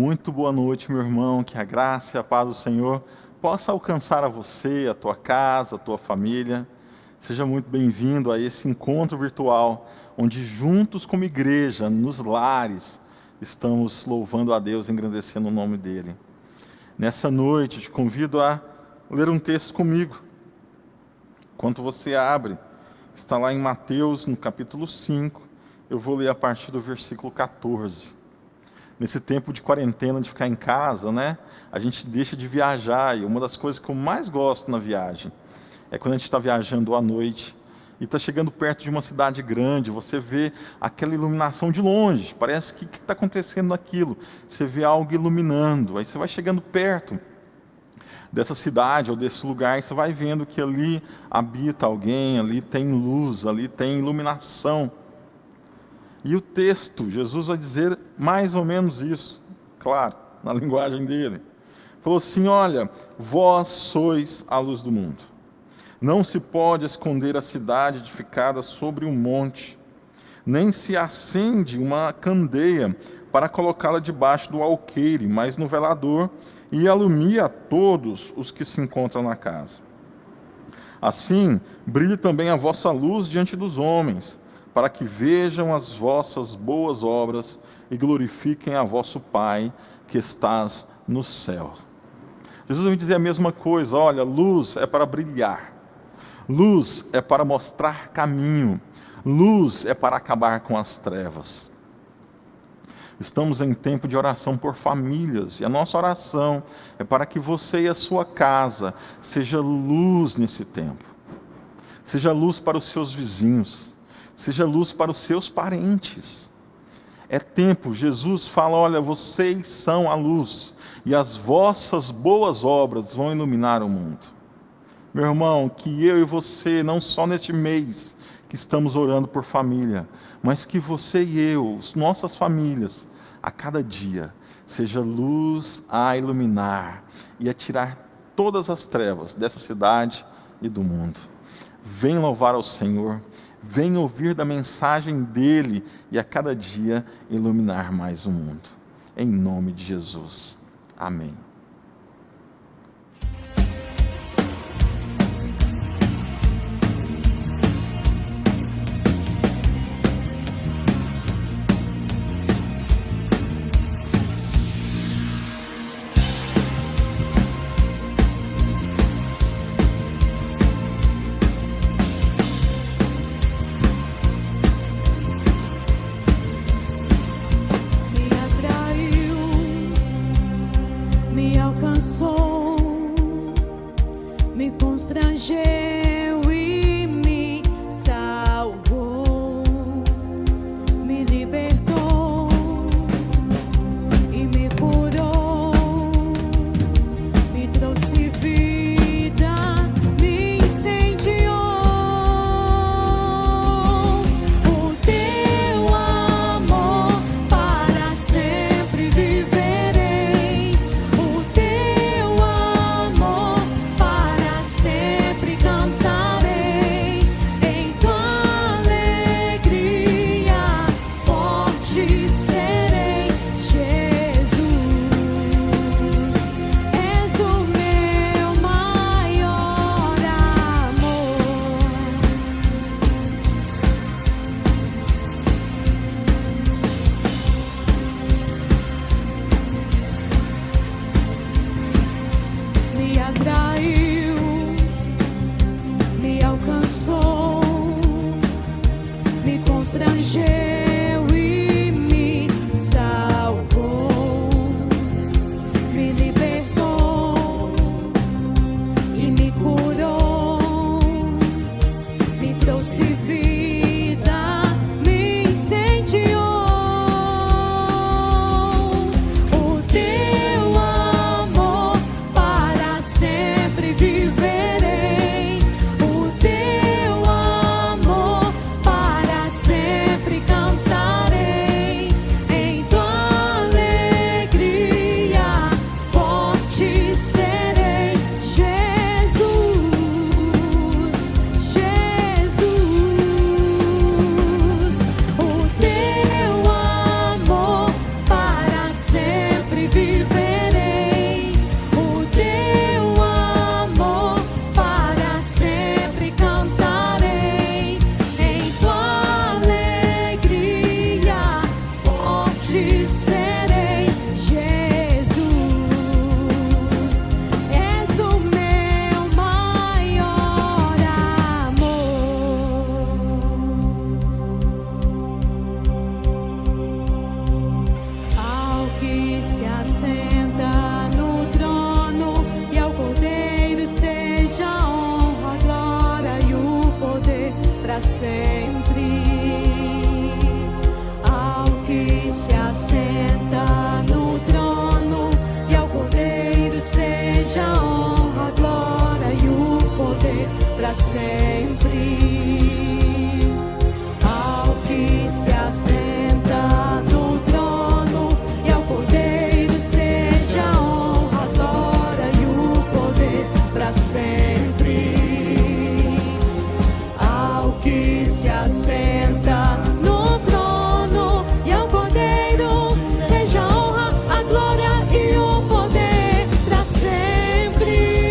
Muito boa noite, meu irmão. Que a graça e a paz do Senhor possa alcançar a você, a tua casa, a tua família. Seja muito bem-vindo a esse encontro virtual, onde juntos como igreja, nos lares, estamos louvando a Deus, engrandecendo o nome dEle. Nessa noite, te convido a ler um texto comigo. Enquanto você abre, está lá em Mateus, no capítulo 5, eu vou ler a partir do versículo 14. Nesse tempo de quarentena, de ficar em casa, né? A gente deixa de viajar, e uma das coisas que eu mais gosto na viagem é quando a gente está viajando à noite e está chegando perto de uma cidade grande, você vê aquela iluminação de longe, parece que está acontecendo aquilo, você vê algo iluminando, aí você vai chegando perto dessa cidade ou desse lugar e você vai vendo que ali habita alguém, ali tem luz, ali tem iluminação. E o texto, Jesus vai dizer mais ou menos isso, claro, na linguagem dele. Falou assim: olha, vós sois a luz do mundo. Não se pode esconder a cidade edificada sobre um monte, nem se acende uma candeia para colocá-la debaixo do alqueire, mas no velador, e alumia a todos os que se encontram na casa. Assim, brilhe também a vossa luz diante dos homens, para que vejam as vossas boas obras e glorifiquem a vosso Pai que estás no céu. Jesus vai dizer a mesma coisa: olha, luz é para brilhar, luz é para mostrar caminho, luz é para acabar com as trevas. Estamos em tempo de oração por famílias, e a nossa oração é para que você e a sua casa seja luz nesse tempo, seja luz para os seus vizinhos, seja luz para os seus parentes. É tempo, Jesus fala: olha, vocês são a luz, e as vossas boas obras vão iluminar o mundo. Meu irmão, que eu e você, não só neste mês que estamos orando por família, mas que você e eu, nossas famílias, a cada dia, seja luz a iluminar e a tirar todas as trevas dessa cidade e do mundo. Vem louvar ao Senhor, vem ouvir da mensagem dEle e a cada dia iluminar mais o mundo. Em nome de Jesus. Amém. Sempre para sempre. Ao que se assenta no trono e ao Cordeiro seja a honra, a glória e o poder para sempre. Ao que se assenta no trono e ao Cordeiro seja a honra, a glória e o poder para sempre.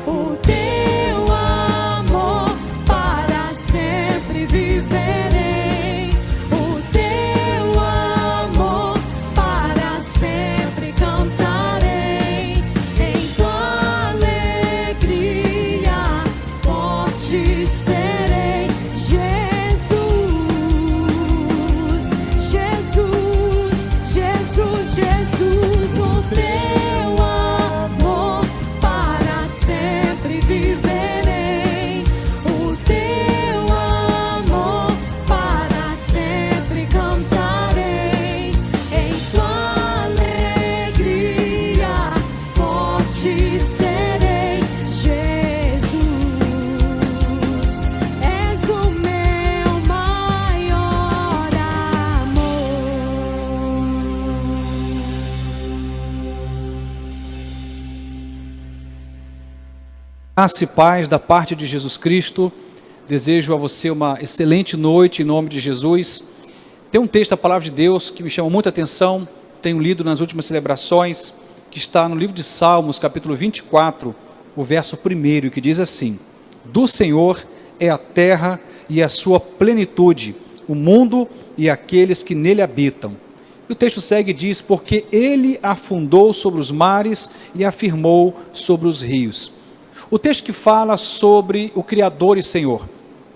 O teu amor para sempre viverei. O teu amor para sempre cantarei. Em tua alegria forte serei. Jesus, Jesus, Jesus, Jesus, o teu amor para sempre viverei. O teu amor para sempre cantarei. Em tua alegria forte serei. Jesus, és o meu maior amor. Graça e paz da parte de Jesus Cristo. Desejo a você uma excelente noite em nome de Jesus. Tem um texto da Palavra de Deus que me chama muita atenção, tenho lido nas últimas celebrações, que está no livro de Salmos, capítulo 24, o verso 1, que diz assim: do Senhor é a terra e a sua plenitude, o mundo e aqueles que nele habitam. E o texto segue e diz: porque ele afundou sobre os mares e afirmou sobre os rios. O texto que fala sobre o Criador e Senhor,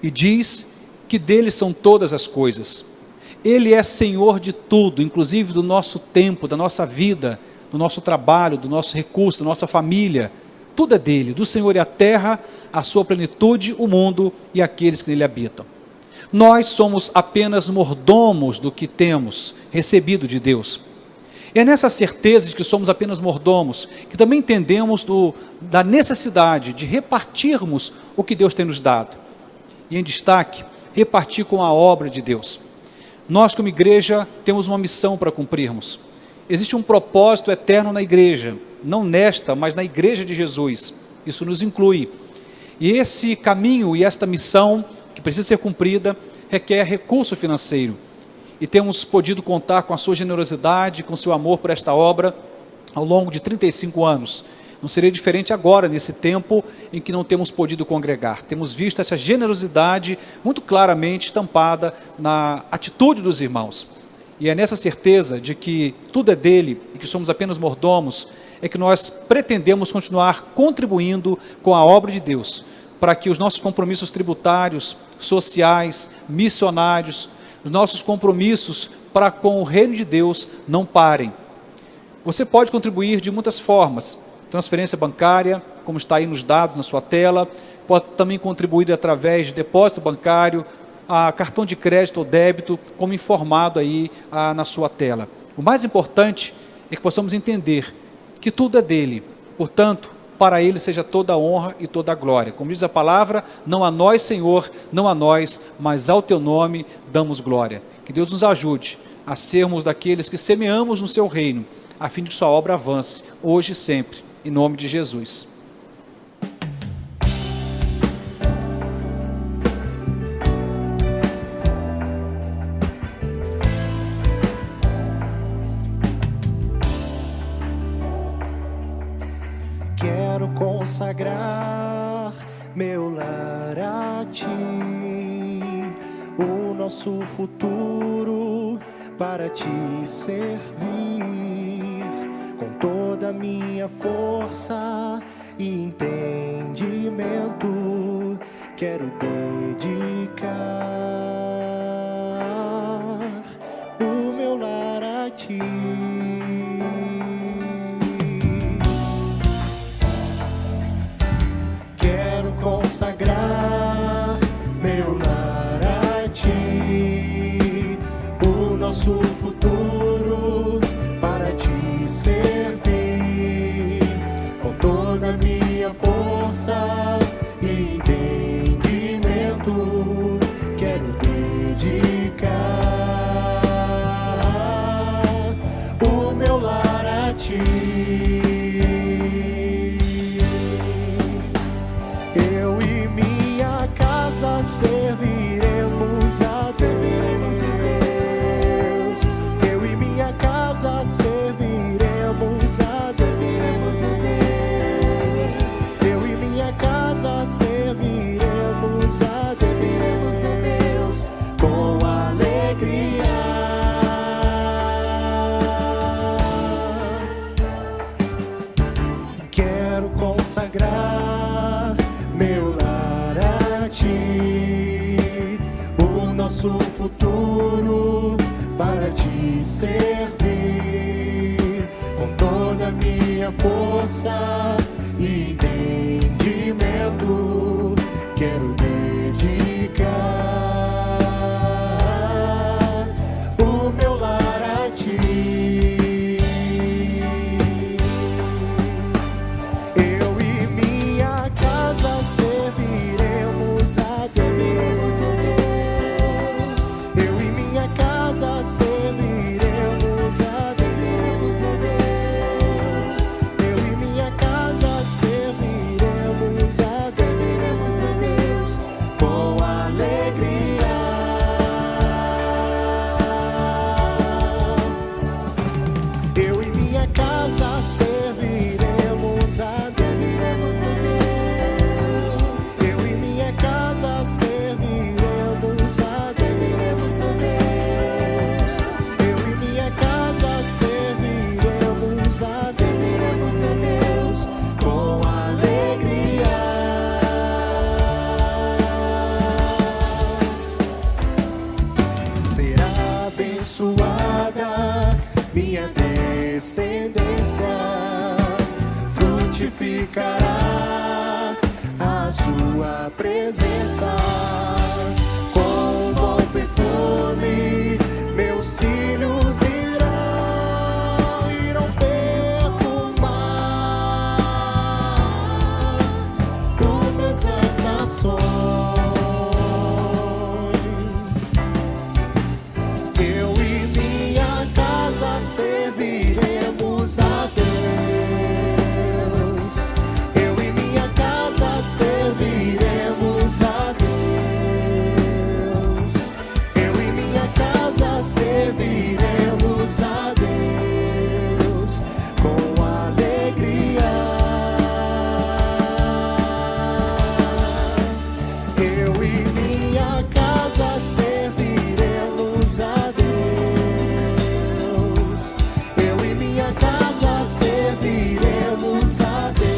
e diz que dele são todas as coisas. Ele é Senhor de tudo, inclusive do nosso tempo, da nossa vida, do nosso trabalho, do nosso recurso, da nossa família. Tudo é dele. Do Senhor é a terra, a sua plenitude, o mundo e aqueles que nele habitam. Nós somos apenas mordomos do que temos recebido de Deus. E é nessa certeza de que somos apenas mordomos que também entendemos da necessidade de repartirmos o que Deus tem nos dado. E em destaque, repartir com a obra de Deus. Nós, como igreja, temos uma missão para cumprirmos. Existe um propósito eterno na igreja, não nesta, mas na igreja de Jesus. Isso nos inclui. E esse caminho e esta missão, que precisa ser cumprida, requer recurso financeiro. E temos podido contar com a sua generosidade, com o seu amor por esta obra ao longo de 35 anos. Não seria diferente agora, nesse tempo em que não temos podido congregar. Temos visto essa generosidade muito claramente estampada na atitude dos irmãos. E é nessa certeza de que tudo é dele e que somos apenas mordomos, é que nós pretendemos continuar contribuindo com a obra de Deus, para que os nossos compromissos tributários, sociais, missionários, os nossos compromissos para com o reino de Deus não parem. Você pode contribuir de muitas formas: transferência bancária, como está aí nos dados na sua tela, pode também contribuir através de depósito bancário, cartão de crédito ou débito, como informado aí na sua tela. O mais importante é que possamos entender que tudo é dele, portanto, para ele seja toda a honra e toda a glória. Como diz a palavra, não a nós, Senhor, não a nós, mas ao teu nome damos glória. Que Deus nos ajude a sermos daqueles que semeamos no seu reino, a fim de que sua obra avance, hoje e sempre, em nome de Jesus. Quero consagrar meu lar a ti, o nosso futuro para te servir, com toda a minha força e entendimento. Quero dedicar o meu lar a ti. Consagrar meu lar a ti, o nosso futuro para te servir, com toda a minha força e meu lar a ti, o nosso futuro para te servir, com toda a minha força e entendimento, quero dedicar o meu lar a ti. Eu e minha casa serviremos a Deus. Eu e minha casa serviremos a Deus. Eu e minha casa serviremos a Deus com alegria. Eu e minha casa serviremos a Deus. Eu e minha casa serviremos a Deus. Eu e minha casa serviremos a Deus com alegria. Será abençoada minha descendência, frutificará a sua presença. Com bom perfume meus filhos irão perfumar todas as nações. Eu e minha casa serviremos a Deus. Eu e minha casa serviremos a Deus. Eu e minha casa serviremos a Deus com alegria. Eu e minha casa serviremos a Deus. Eu e minha casa serviremos a Deus.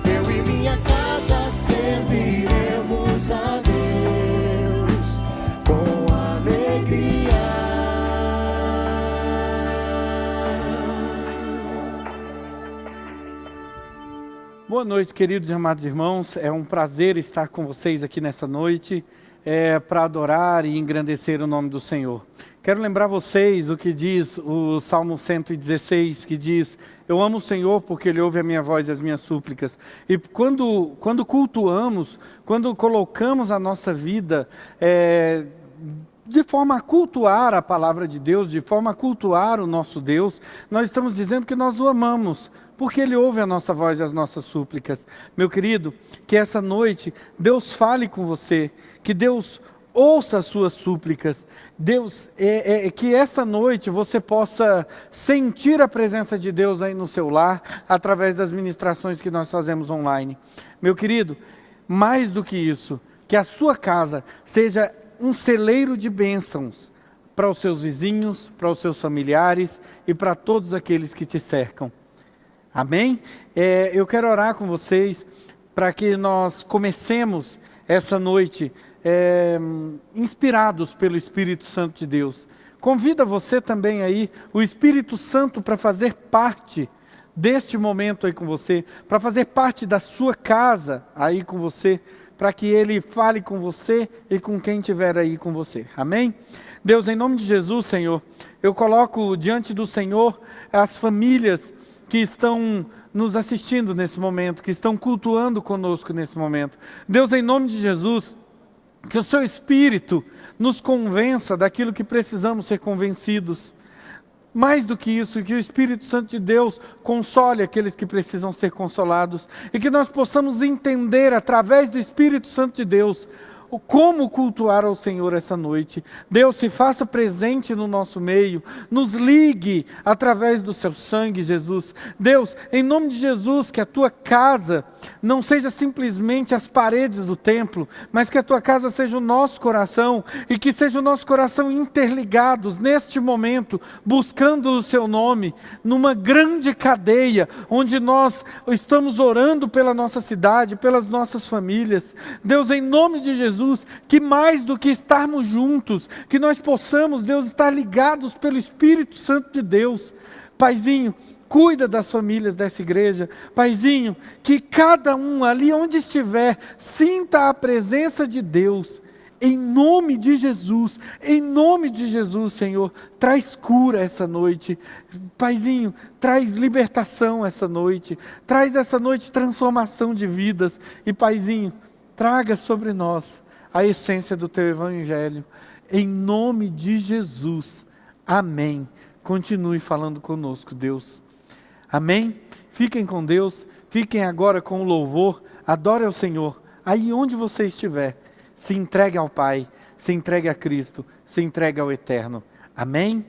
Eu e minha casa serviremos a Deus com alegria. Boa noite, queridos e amados irmãos. É um prazer estar com vocês aqui nessa noite, para adorar e engrandecer o nome do Senhor. Quero lembrar vocês o que diz o Salmo 116, que diz: eu amo o Senhor porque Ele ouve a minha voz e as minhas súplicas. E quando cultuamos, quando colocamos a nossa vida de forma a cultuar a palavra de Deus, de forma a cultuar o nosso Deus, nós estamos dizendo que nós o amamos, porque Ele ouve a nossa voz e as nossas súplicas. Meu querido, que essa noite Deus fale com você, que Deus ouça as suas súplicas. Deus, que essa noite você possa sentir a presença de Deus aí no seu lar, através das ministrações que nós fazemos online. Meu querido, mais do que isso, que a sua casa seja um celeiro de bênçãos para os seus vizinhos, para os seus familiares e para todos aqueles que te cercam. Amém? Eu quero orar com vocês para que nós comecemos essa noite inspirados pelo Espírito Santo de Deus. Convida você também aí, o Espírito Santo, para fazer parte deste momento aí com você, para fazer parte da sua casa aí com você, para que Ele fale com você e com quem estiver aí com você. Amém? Deus, em nome de Jesus, Senhor, eu coloco diante do Senhor as famílias que estão nos assistindo nesse momento, que estão cultuando conosco nesse momento. Deus, em nome de Jesus, que o Seu Espírito nos convença daquilo que precisamos ser convencidos. Mais do que isso, que o Espírito Santo de Deus console aqueles que precisam ser consolados, e que nós possamos entender através do Espírito Santo de Deus como cultuar ao Senhor essa noite. Deus, se faça presente no nosso meio, nos ligue através do Seu sangue, Jesus. Deus, em nome de Jesus, que a Tua casa não seja simplesmente as paredes do templo, mas que a tua casa seja o nosso coração, e que seja o nosso coração interligados neste momento, buscando o seu nome, numa grande cadeia, onde nós estamos orando pela nossa cidade, pelas nossas famílias. Deus, em nome de Jesus, que mais do que estarmos juntos, que nós possamos, Deus, estar ligados pelo Espírito Santo de Deus. Paizinho, cuida das famílias dessa igreja. Paizinho, que cada um ali onde estiver, sinta a presença de Deus. Em nome de Jesus, Senhor, traz cura essa noite. Paizinho, traz libertação essa noite. Traz essa noite transformação de vidas. E Paizinho, traga sobre nós a essência do Teu Evangelho. Em nome de Jesus. Amém. Continue falando conosco, Deus. Amém? Fiquem com Deus. Fiquem agora com o louvor. Adore ao Senhor. Aí onde você estiver. Se entregue ao Pai, se entregue a Cristo, se entregue ao Eterno. Amém?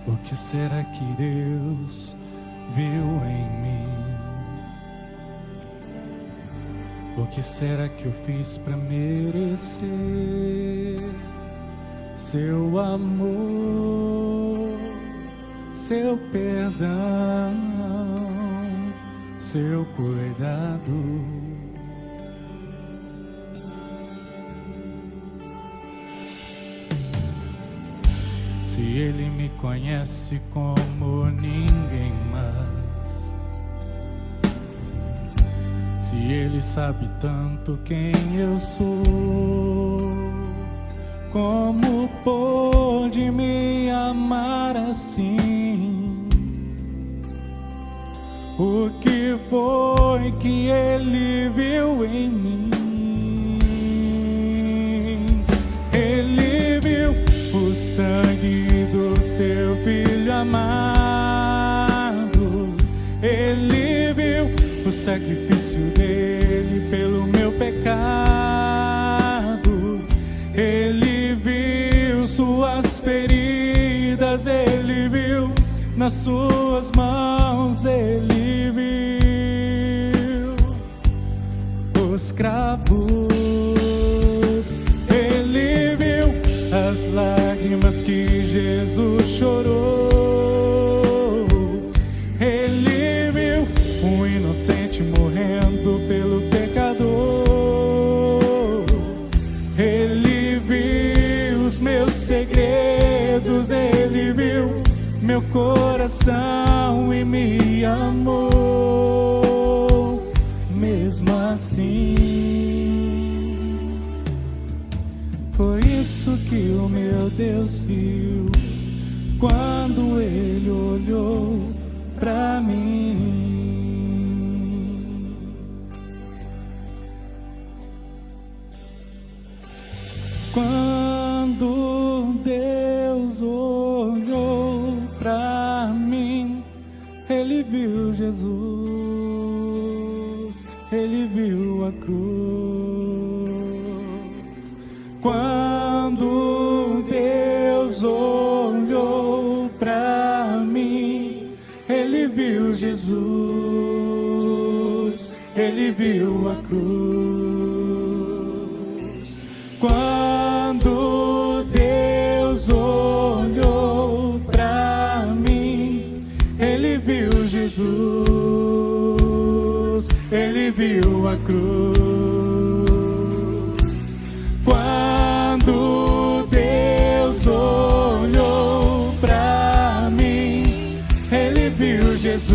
O que será que Deus viu em mim? O que será que eu fiz para merecer seu amor, seu perdão, seu cuidado? Se Ele me conhece como ninguém mais, se Ele sabe tanto quem eu sou, como pôde me amar assim? O que foi que Ele viu em mim? Ele viu o sangue do seu Filho amado. Ele viu o sacrifício dele pelo meu pecado. Ele viu suas feridas, ele viu nas suas mãos, ele viu os cravos, ele viu as lágrimas que Jesus chorou. Ele viu um inocente morrendo pelo pecador. Ele viu os meus segredos, ele viu meu coração e me amou. Mesmo assim, foi isso que o meu Deus viu quando Ele olhou pra mim. Quando Deus olhou pra mim, Ele viu Jesus, Ele viu a cruz. Quando Deus olhou pra mim, Ele viu Jesus, Ele viu a cruz. Quando Deus olhou pra mim, Ele viu Jesus, Ele viu a cruz. Quando Deus olhou pra mim, Ele viu Jesus,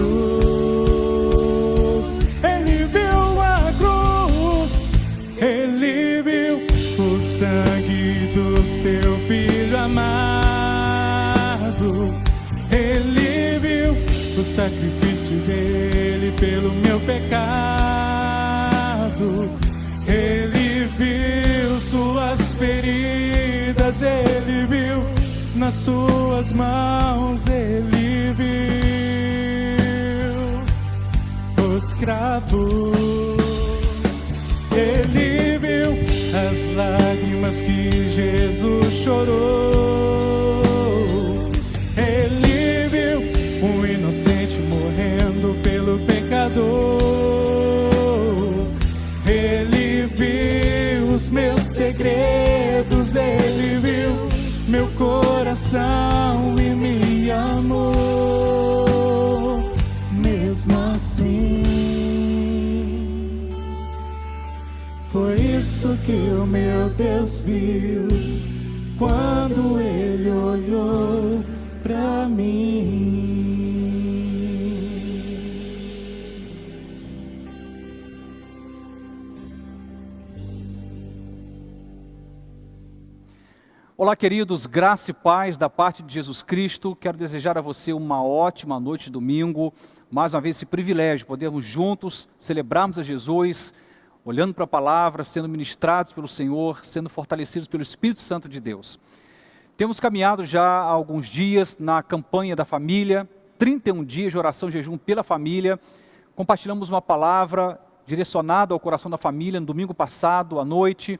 Ele viu a cruz, Ele viu o sangue do seu Filho amado. Ele viu o sacrifício dele pelo meu pecado. Ele viu suas feridas, ele viu nas suas mãos, ele viu nos cravos. Ele viu as lágrimas que Jesus chorou. Ele viu um inocente morrendo pelo pecador. Ele viu os meus segredos. Ele viu meu coração e me amou. Mesmo assim, foi isso que o meu Deus viu quando Ele olhou pra mim. Olá, queridos, graça e paz da parte de Jesus Cristo. Quero desejar a você uma ótima noite de domingo. Mais uma vez, esse privilégio, podermos juntos celebrarmos a Jesus, olhando para a palavra, sendo ministrados pelo Senhor, sendo fortalecidos pelo Espírito Santo de Deus. Temos caminhado já há alguns dias na campanha da família, 31 dias de oração e jejum pela família. Compartilhamos uma palavra direcionada ao coração da família no domingo passado, à noite.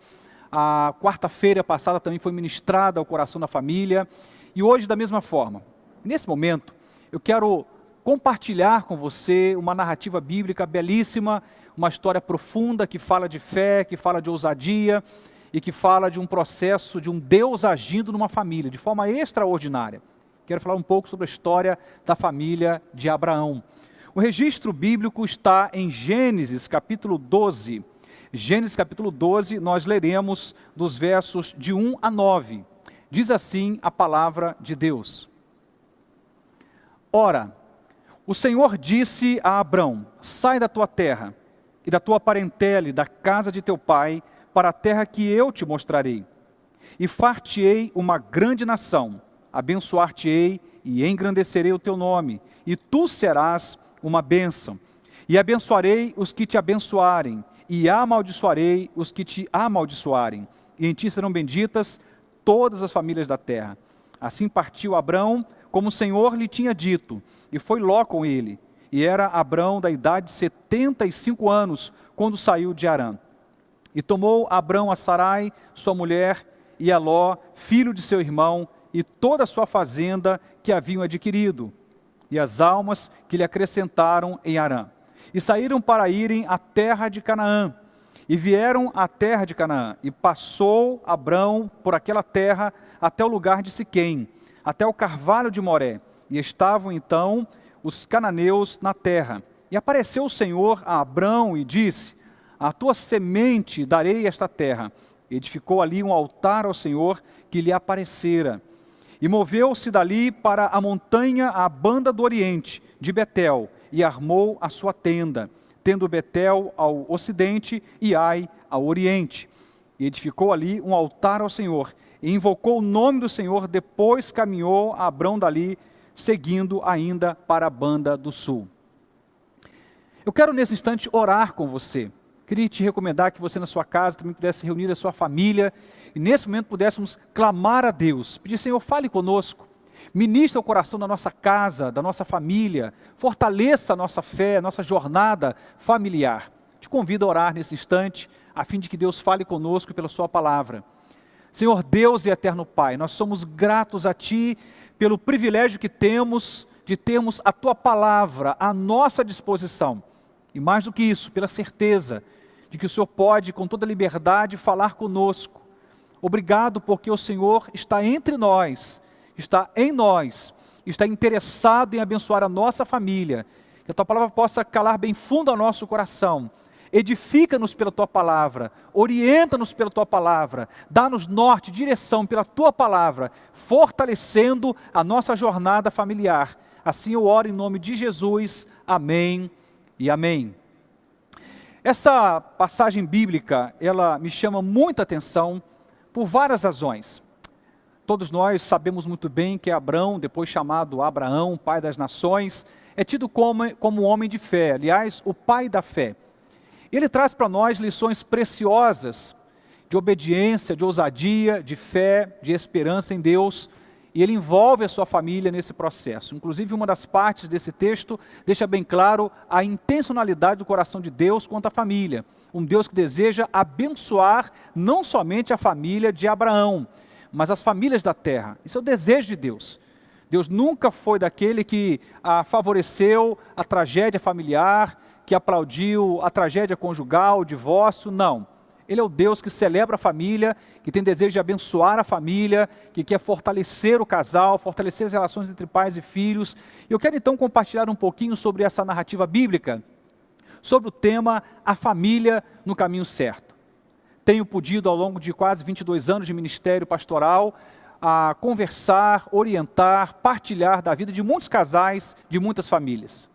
A quarta-feira passada também foi ministrada ao coração da família. E hoje, da mesma forma. Nesse momento, eu quero compartilhar com você uma narrativa bíblica belíssima, uma história profunda que fala de fé, que fala de ousadia e que fala de um processo de um Deus agindo numa família, de forma extraordinária. Quero falar um pouco sobre a história da família de Abraão. O registro bíblico está em Gênesis capítulo 12. Gênesis capítulo 12, nós leremos dos versos de 1 a 9. Diz assim a palavra de Deus. Ora, o Senhor disse a Abrão: sai da tua terra e da tua parentela e da casa de teu pai, para a terra que eu te mostrarei. E far-te-ei uma grande nação, abençoar-te-ei e engrandecerei o teu nome, e tu serás uma bênção. E abençoarei os que te abençoarem, e amaldiçoarei os que te amaldiçoarem, e em ti serão benditas todas as famílias da terra. Assim partiu Abrão, como o Senhor lhe tinha dito, e foi Ló com ele. E era Abrão da idade de 75 anos, quando saiu de Harã. E tomou Abrão a Sarai, sua mulher, e a Ló, filho de seu irmão, e toda a sua fazenda que haviam adquirido, e as almas que lhe acrescentaram em Harã. E saíram para irem à terra de Canaã, e vieram à terra de Canaã, e passou Abrão por aquela terra até o lugar de Siquém, até o carvalho de Moré, e estavam então os cananeus na terra. E apareceu o Senhor a Abrão e disse: a tua semente darei esta terra. E edificou ali um altar ao Senhor que lhe aparecera. E moveu-se dali para a montanha à banda do oriente, de Betel, e armou a sua tenda, tendo Betel ao ocidente e Ai ao oriente. E edificou ali um altar ao Senhor, e invocou o nome do Senhor. Depois caminhou Abrão dali, seguindo ainda para a banda do sul. Eu quero nesse instante orar com você. Queria te recomendar que você na sua casa também pudesse reunir a sua família, e nesse momento pudéssemos clamar a Deus, pedir: Senhor, fale conosco. Ministra o coração da nossa casa, da nossa família, fortaleça a nossa fé, a nossa jornada familiar. Te convido a orar nesse instante, a fim de que Deus fale conosco pela sua palavra. Senhor Deus e eterno Pai, nós somos gratos a Ti pelo privilégio que temos de termos a Tua palavra à nossa disposição. E mais do que isso, pela certeza de que o Senhor pode, com toda liberdade, falar conosco. Obrigado porque o Senhor está entre nós, está em nós, está interessado em abençoar a nossa família. Que a Tua palavra possa calar bem fundo ao nosso coração. Edifica-nos pela Tua palavra, orienta-nos pela Tua palavra, dá-nos norte, direção pela Tua palavra, fortalecendo a nossa jornada familiar. Assim eu oro em nome de Jesus. Amém e amém. Essa passagem bíblica, ela me chama muita atenção por várias razões. Todos nós sabemos muito bem que Abrão, depois chamado Abraão, pai das nações, é tido como um homem de fé, aliás, o pai da fé. Ele traz para nós lições preciosas de obediência, de ousadia, de fé, de esperança em Deus. E ele envolve a sua família nesse processo. Inclusive, uma das partes desse texto deixa bem claro a intencionalidade do coração de Deus quanto à família. Um Deus que deseja abençoar não somente a família de Abraão, mas as famílias da terra. Isso é o desejo de Deus. Deus nunca foi daquele que favoreceu a tragédia familiar, que aplaudiu a tragédia conjugal, o divórcio, não. Ele é o Deus que celebra a família, que tem desejo de abençoar a família, que quer fortalecer o casal, fortalecer as relações entre pais e filhos. E eu quero então compartilhar um pouquinho sobre essa narrativa bíblica, sobre o tema A Família no Caminho Certo. Tenho podido ao longo de quase 22 anos de ministério pastoral, a conversar, orientar, partilhar da vida de muitos casais, de muitas famílias.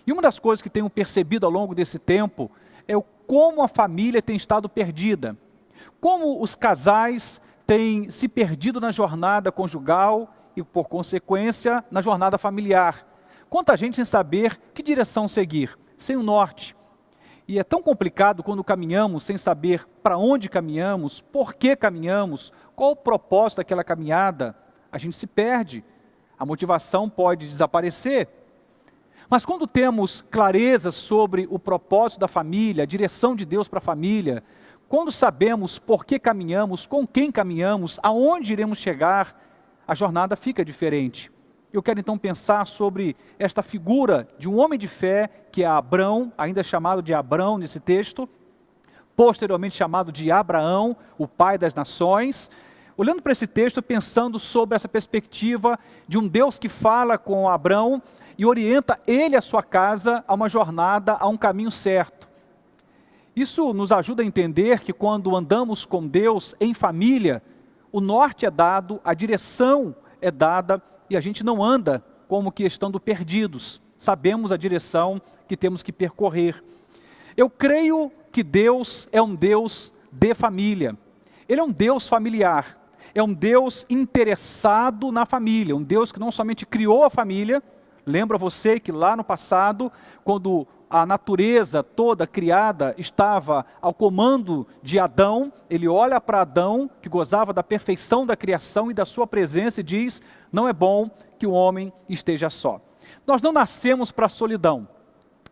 E uma das coisas que tenho percebido ao longo desse tempo é como a família tem estado perdida, como os casais têm se perdido na jornada conjugal e, por consequência, na jornada familiar. Quanta gente sem saber que direção seguir, sem um norte. E é tão complicado quando caminhamos sem saber para onde caminhamos, por que caminhamos, qual o propósito daquela caminhada. A gente se perde, a motivação pode desaparecer. Mas quando temos clareza sobre o propósito da família, a direção de Deus para a família, quando sabemos por que caminhamos, com quem caminhamos, aonde iremos chegar, a jornada fica diferente. Eu quero então pensar sobre esta figura de um homem de fé, que é Abrão, ainda chamado de Abrão nesse texto, posteriormente chamado de Abraão, o pai das nações. Olhando para esse texto, pensando sobre essa perspectiva de um Deus que fala com Abrão e orienta ele e a sua casa a uma jornada, a um caminho certo. Isso nos ajuda a entender que quando andamos com Deus em família, o norte é dado, a direção é dada e a gente não anda como que estando perdidos. Sabemos a direção que temos que percorrer. Eu creio que Deus é um Deus de família. Ele é um Deus familiar. É um Deus interessado na família. Um Deus que não somente criou a família. Lembra você que lá no passado, quando a natureza toda criada estava ao comando de Adão, ele olha para Adão, que gozava da perfeição da criação e da sua presença, e diz: não é bom que o homem esteja só. Nós não nascemos para a solidão,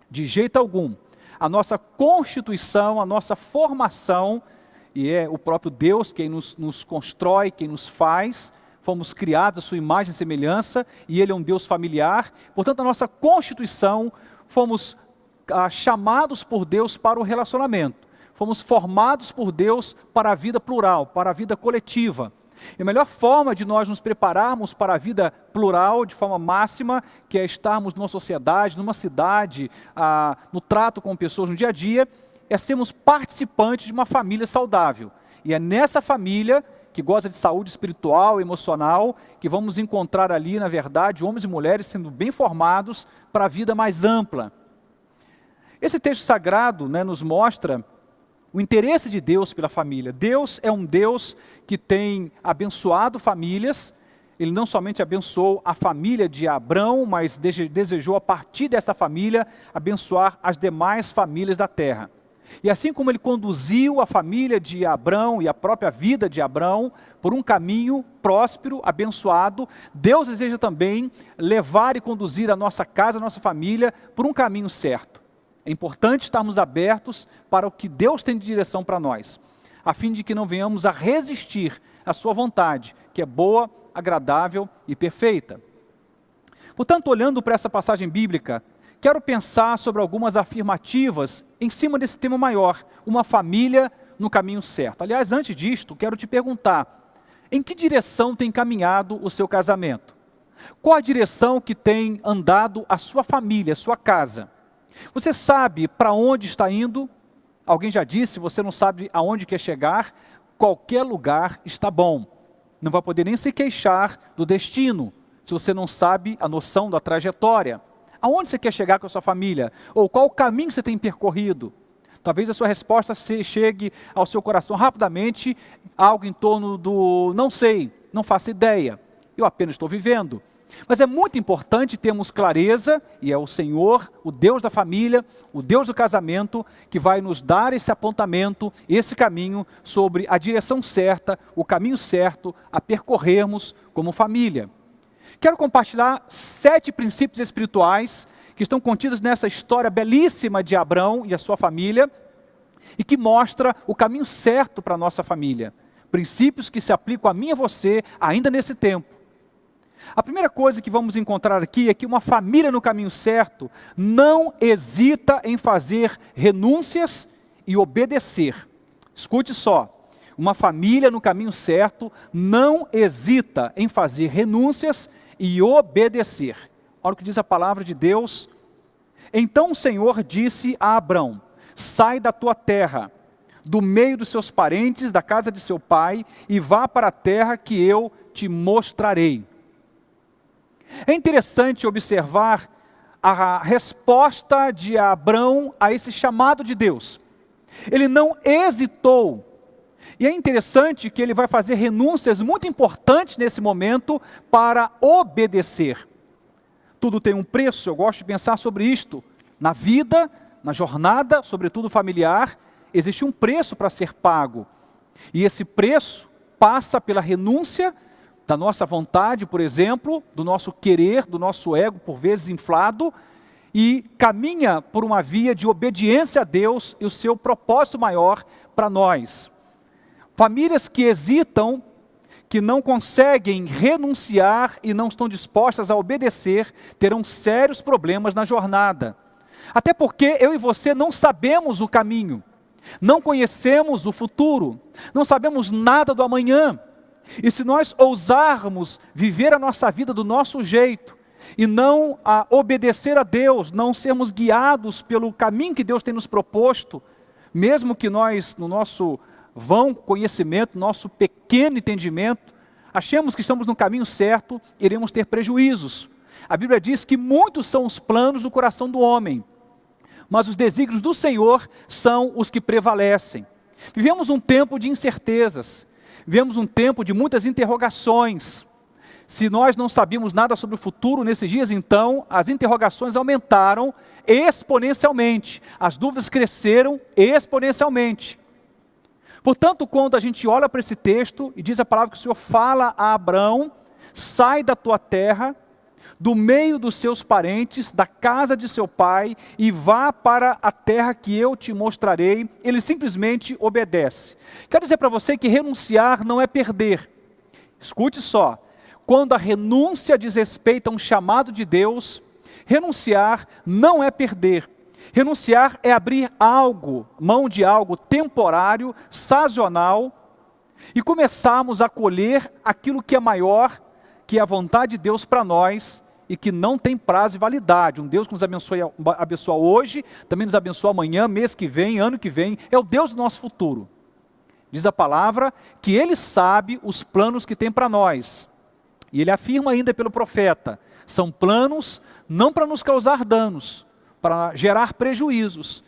de jeito algum. A nossa constituição, a nossa formação, e é o próprio Deus quem nos constrói, quem nos faz. Fomos criados à sua imagem e semelhança, e Ele é um Deus familiar. Portanto, a nossa constituição, fomos chamados por Deus para o relacionamento. Fomos formados por Deus para a vida plural, para a vida coletiva. E a melhor forma de nós nos prepararmos para a vida plural, de forma máxima, que é estarmos numa sociedade, numa cidade, no trato com pessoas no dia a dia, é sermos participantes de uma família saudável. E é nessa família que goza de saúde espiritual, emocional, que vamos encontrar ali, na verdade, homens e mulheres sendo bem formados para a vida mais ampla. Esse texto sagrado, nos mostra o interesse de Deus pela família. Deus é um Deus que tem abençoado famílias. Ele não somente abençoou a família de Abrão, mas desejou, a partir dessa família, abençoar as demais famílias da terra. E assim como ele conduziu a família de Abrão e a própria vida de Abrão por um caminho próspero, abençoado, Deus deseja também levar e conduzir a nossa casa, a nossa família, por um caminho certo. É importante estarmos abertos para o que Deus tem de direção para nós, a fim de que não venhamos a resistir à sua vontade, que é boa, agradável e perfeita. Portanto, olhando para essa passagem bíblica, quero pensar sobre algumas afirmativas em cima desse tema maior, uma família no caminho certo. Aliás, antes disto, quero te perguntar, em que direção tem caminhado o seu casamento? Qual a direção que tem andado a sua família, a sua casa? Você sabe para onde está indo? Alguém já disse, você não sabe aonde quer chegar, qualquer lugar está bom. Não vai poder nem se queixar do destino, se você não sabe a noção da trajetória. Aonde você quer chegar com a sua família? Ou qual o caminho que você tem percorrido? Talvez a sua resposta chegue ao seu coração rapidamente, algo em torno do não sei, não faço ideia, eu apenas estou vivendo. Mas é muito importante termos clareza, e é o Senhor, o Deus da família, o Deus do casamento, que vai nos dar esse apontamento, esse caminho sobre a direção certa, o caminho certo a percorrermos como família. Quero compartilhar 7 princípios espirituais que estão contidos nessa história belíssima de Abrão e a sua família, e que mostra o caminho certo para a nossa família. Princípios que se aplicam a mim e a você ainda nesse tempo. A primeira coisa que vamos encontrar aqui é que uma família no caminho certo não hesita em fazer renúncias e obedecer. Escute só, uma família no caminho certo não hesita em fazer renúncias e obedecer. Olha o que diz a palavra de Deus. Então o Senhor disse a Abrão: sai da tua terra, do meio dos seus parentes, da casa de seu pai, e vá para a terra que eu te mostrarei. É interessante observar a resposta de Abrão a esse chamado de Deus. Ele não hesitou. E é interessante que ele vai fazer renúncias muito importantes nesse momento para obedecer. Tudo tem um preço, eu gosto de pensar sobre isto. Na vida, na jornada, sobretudo familiar, existe um preço para ser pago. E esse preço passa pela renúncia da nossa vontade, por exemplo, do nosso querer, do nosso ego, por vezes inflado, e caminha por uma via de obediência a Deus e o seu propósito maior para nós. Famílias que hesitam, que não conseguem renunciar e não estão dispostas a obedecer, terão sérios problemas na jornada. Até porque eu e você não sabemos o caminho, não conhecemos o futuro, não sabemos nada do amanhã. E se nós ousarmos viver a nossa vida do nosso jeito, e não obedecer a Deus, não sermos guiados pelo caminho que Deus tem nos proposto, mesmo que nós, no nosso vão conhecimento, nosso pequeno entendimento, achemos que estamos no caminho certo, iremos ter prejuízos. A Bíblia diz que muitos são os planos do coração do homem, mas os desígnios do Senhor são os que prevalecem. Vivemos um tempo de incertezas, vivemos um tempo de muitas interrogações. Se nós não sabíamos nada sobre o futuro nesses dias, então as interrogações aumentaram exponencialmente, as dúvidas cresceram exponencialmente. Portanto, quando a gente olha para esse texto e diz a palavra que o Senhor fala a Abrão: sai da tua terra, do meio dos seus parentes, da casa de seu pai, e vá para a terra que eu te mostrarei, ele simplesmente obedece. Quero dizer para você que renunciar não é perder. Escute só, quando a renúncia diz respeito a um chamado de Deus, renunciar não é perder. Renunciar é abrir algo, mão de algo temporário, sazonal, e começarmos a colher aquilo que é maior, que é a vontade de Deus para nós, e que não tem prazo e validade. Um Deus que nos abençoa hoje, também nos abençoa amanhã, mês que vem, ano que vem, é o Deus do nosso futuro. Diz a palavra que Ele sabe os planos que tem para nós. E Ele afirma ainda pelo profeta: são planos não para nos causar danos, para gerar prejuízos,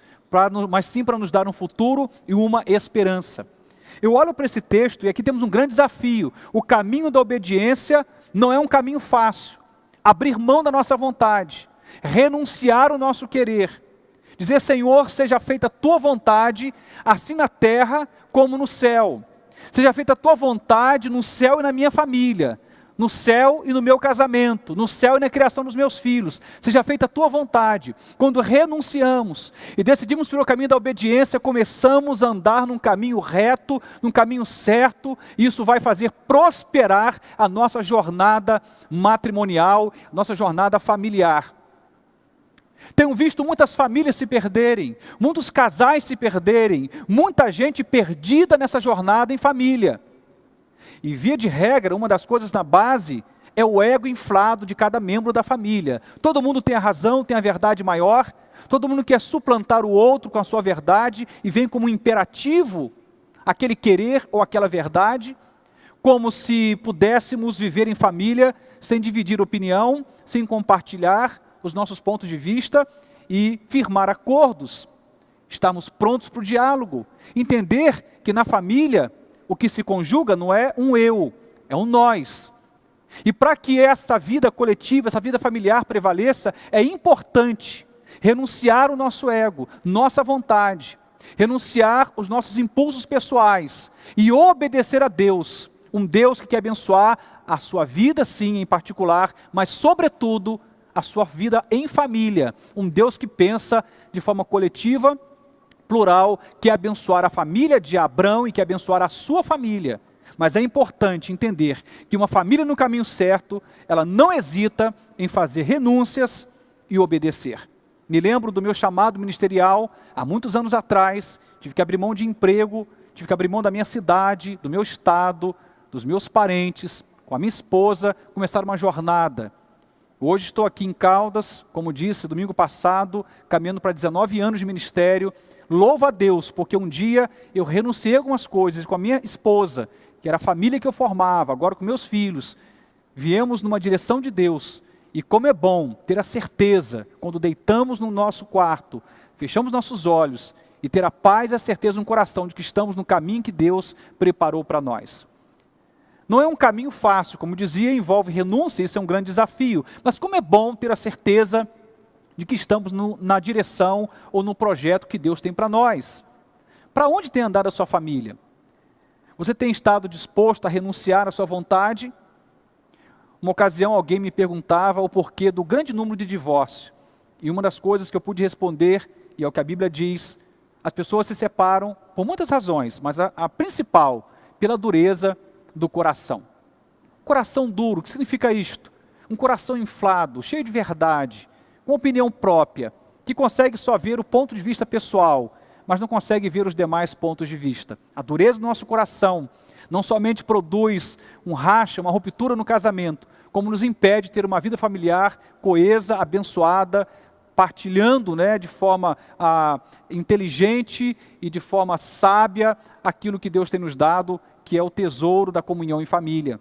mas sim para nos dar um futuro e uma esperança. Eu olho para esse texto e aqui temos um grande desafio. O caminho da obediência não é um caminho fácil. Abrir mão da nossa vontade, renunciar o nosso querer, dizer: Senhor, seja feita a tua vontade, assim na terra como no céu. Seja feita a tua vontade no céu e na minha família, no céu e no meu casamento, no céu e na criação dos meus filhos. Seja feita a tua vontade. Quando renunciamos e decidimos pelo caminho da obediência, começamos a andar num caminho reto, num caminho certo, e isso vai fazer prosperar a nossa jornada matrimonial, nossa jornada familiar. Tenho visto muitas famílias se perderem, muitos casais se perderem, muita gente perdida nessa jornada em família. E via de regra, uma das coisas na base é o ego inflado de cada membro da família. Todo mundo tem a razão, tem a verdade maior, todo mundo quer suplantar o outro com a sua verdade e vem como um imperativo aquele querer ou aquela verdade, como se pudéssemos viver em família sem dividir opinião, sem compartilhar os nossos pontos de vista e firmar acordos. Estarmos prontos para o diálogo, entender que na família o que se conjuga não é um eu, é um nós. E para que essa vida coletiva, essa vida familiar prevaleça, é importante renunciar o nosso ego, nossa vontade, renunciar os nossos impulsos pessoais e obedecer a Deus, um Deus que quer abençoar a sua vida, sim, em particular, mas sobretudo a sua vida em família, um Deus que pensa de forma coletiva, plural, que é abençoar a família de Abrão e que é abençoar a sua família. Mas é importante entender que uma família no caminho certo, ela não hesita em fazer renúncias e obedecer. Me lembro do meu chamado ministerial, há muitos anos atrás, tive que abrir mão de emprego, tive que abrir mão da minha cidade, do meu estado, dos meus parentes, com a minha esposa, começar uma jornada. Hoje estou aqui em Caldas, como disse, domingo passado, caminhando para 19 anos de ministério. Louvo a Deus, porque um dia eu renunciei a algumas coisas com a minha esposa, que era a família que eu formava, agora com meus filhos. Viemos numa direção de Deus. E como é bom ter a certeza, quando deitamos no nosso quarto, fechamos nossos olhos, e ter a paz e a certeza no coração de que estamos no caminho que Deus preparou para nós. Não é um caminho fácil, como dizia, envolve renúncia, isso é um grande desafio. Mas como é bom ter a certeza de que estamos na direção ou no projeto que Deus tem para nós. Para onde tem andado a sua família? Você tem estado disposto a renunciar à sua vontade? Uma ocasião alguém me perguntava o porquê do grande número de divórcio. E uma das coisas que eu pude responder, e é o que a Bíblia diz, as pessoas se separam por muitas razões, mas a principal, pela dureza do coração. Coração duro, o que significa isto? Um coração inflado, cheio de verdade, com opinião própria, que consegue só ver o ponto de vista pessoal, mas não consegue ver os demais pontos de vista. A dureza do nosso coração não somente produz um racha, uma ruptura no casamento, como nos impede de ter uma vida familiar coesa, abençoada, partilhando, de forma inteligente e de forma sábia aquilo que Deus tem nos dado, que é o tesouro da comunhão em família.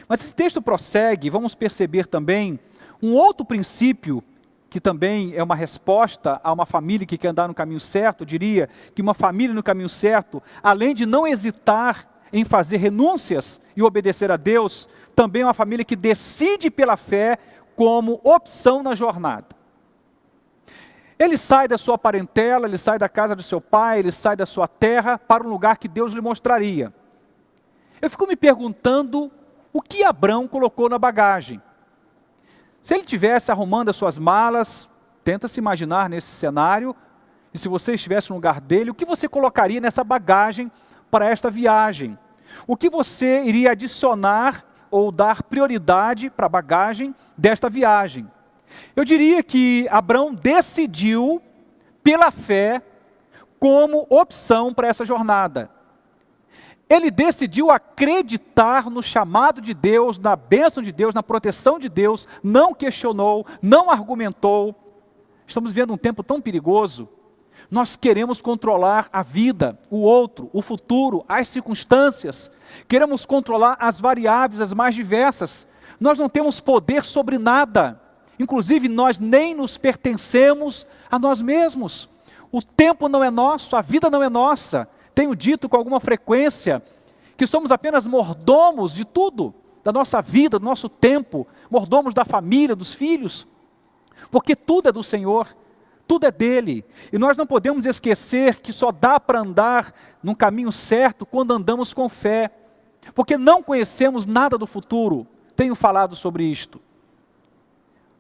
Mas esse texto prossegue, vamos perceber também um outro princípio, que também é uma resposta a uma família que quer andar no caminho certo. Eu diria que uma família no caminho certo, além de não hesitar em fazer renúncias e obedecer a Deus, também é uma família que decide pela fé como opção na jornada. Ele sai da sua parentela, ele sai da casa do seu pai, ele sai da sua terra para um lugar que Deus lhe mostraria. Eu fico me perguntando o que Abrão colocou na bagagem. Se ele estivesse arrumando as suas malas, tenta se imaginar nesse cenário, e se você estivesse no lugar dele, o que você colocaria nessa bagagem para esta viagem? O que você iria adicionar ou dar prioridade para a bagagem desta viagem? Eu diria que Abrão decidiu pela fé como opção para essa jornada. Ele decidiu acreditar no chamado de Deus, na bênção de Deus, na proteção de Deus, não questionou, não argumentou. Estamos vivendo um tempo tão perigoso. Nós queremos controlar a vida, o outro, o futuro, as circunstâncias. Queremos controlar as variáveis, as mais diversas. Nós não temos poder sobre nada. Inclusive, nós nem nos pertencemos a nós mesmos. O tempo não é nosso, a vida não é nossa. Tenho dito com alguma frequência que somos apenas mordomos de tudo, da nossa vida, do nosso tempo, mordomos da família, dos filhos, porque tudo é do Senhor, tudo é dele, e nós não podemos esquecer que só dá para andar num caminho certo quando andamos com fé, porque não conhecemos nada do futuro. Tenho falado sobre isto.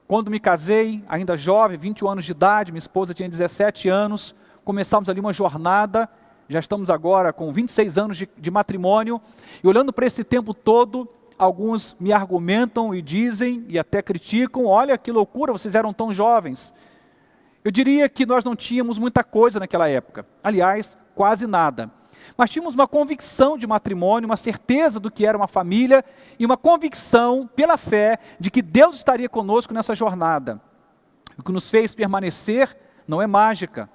Quando me casei, ainda jovem, 21 anos de idade, minha esposa tinha 17 anos, começamos ali uma jornada. Já estamos agora com 26 anos de matrimônio, e olhando para esse tempo todo, alguns me argumentam e dizem, e até criticam, olha que loucura, vocês eram tão jovens. Eu diria que nós não tínhamos muita coisa naquela época, aliás, quase nada. Mas tínhamos uma convicção de matrimônio, uma certeza do que era uma família, e uma convicção pela fé de que Deus estaria conosco nessa jornada. O que nos fez permanecer não é mágica.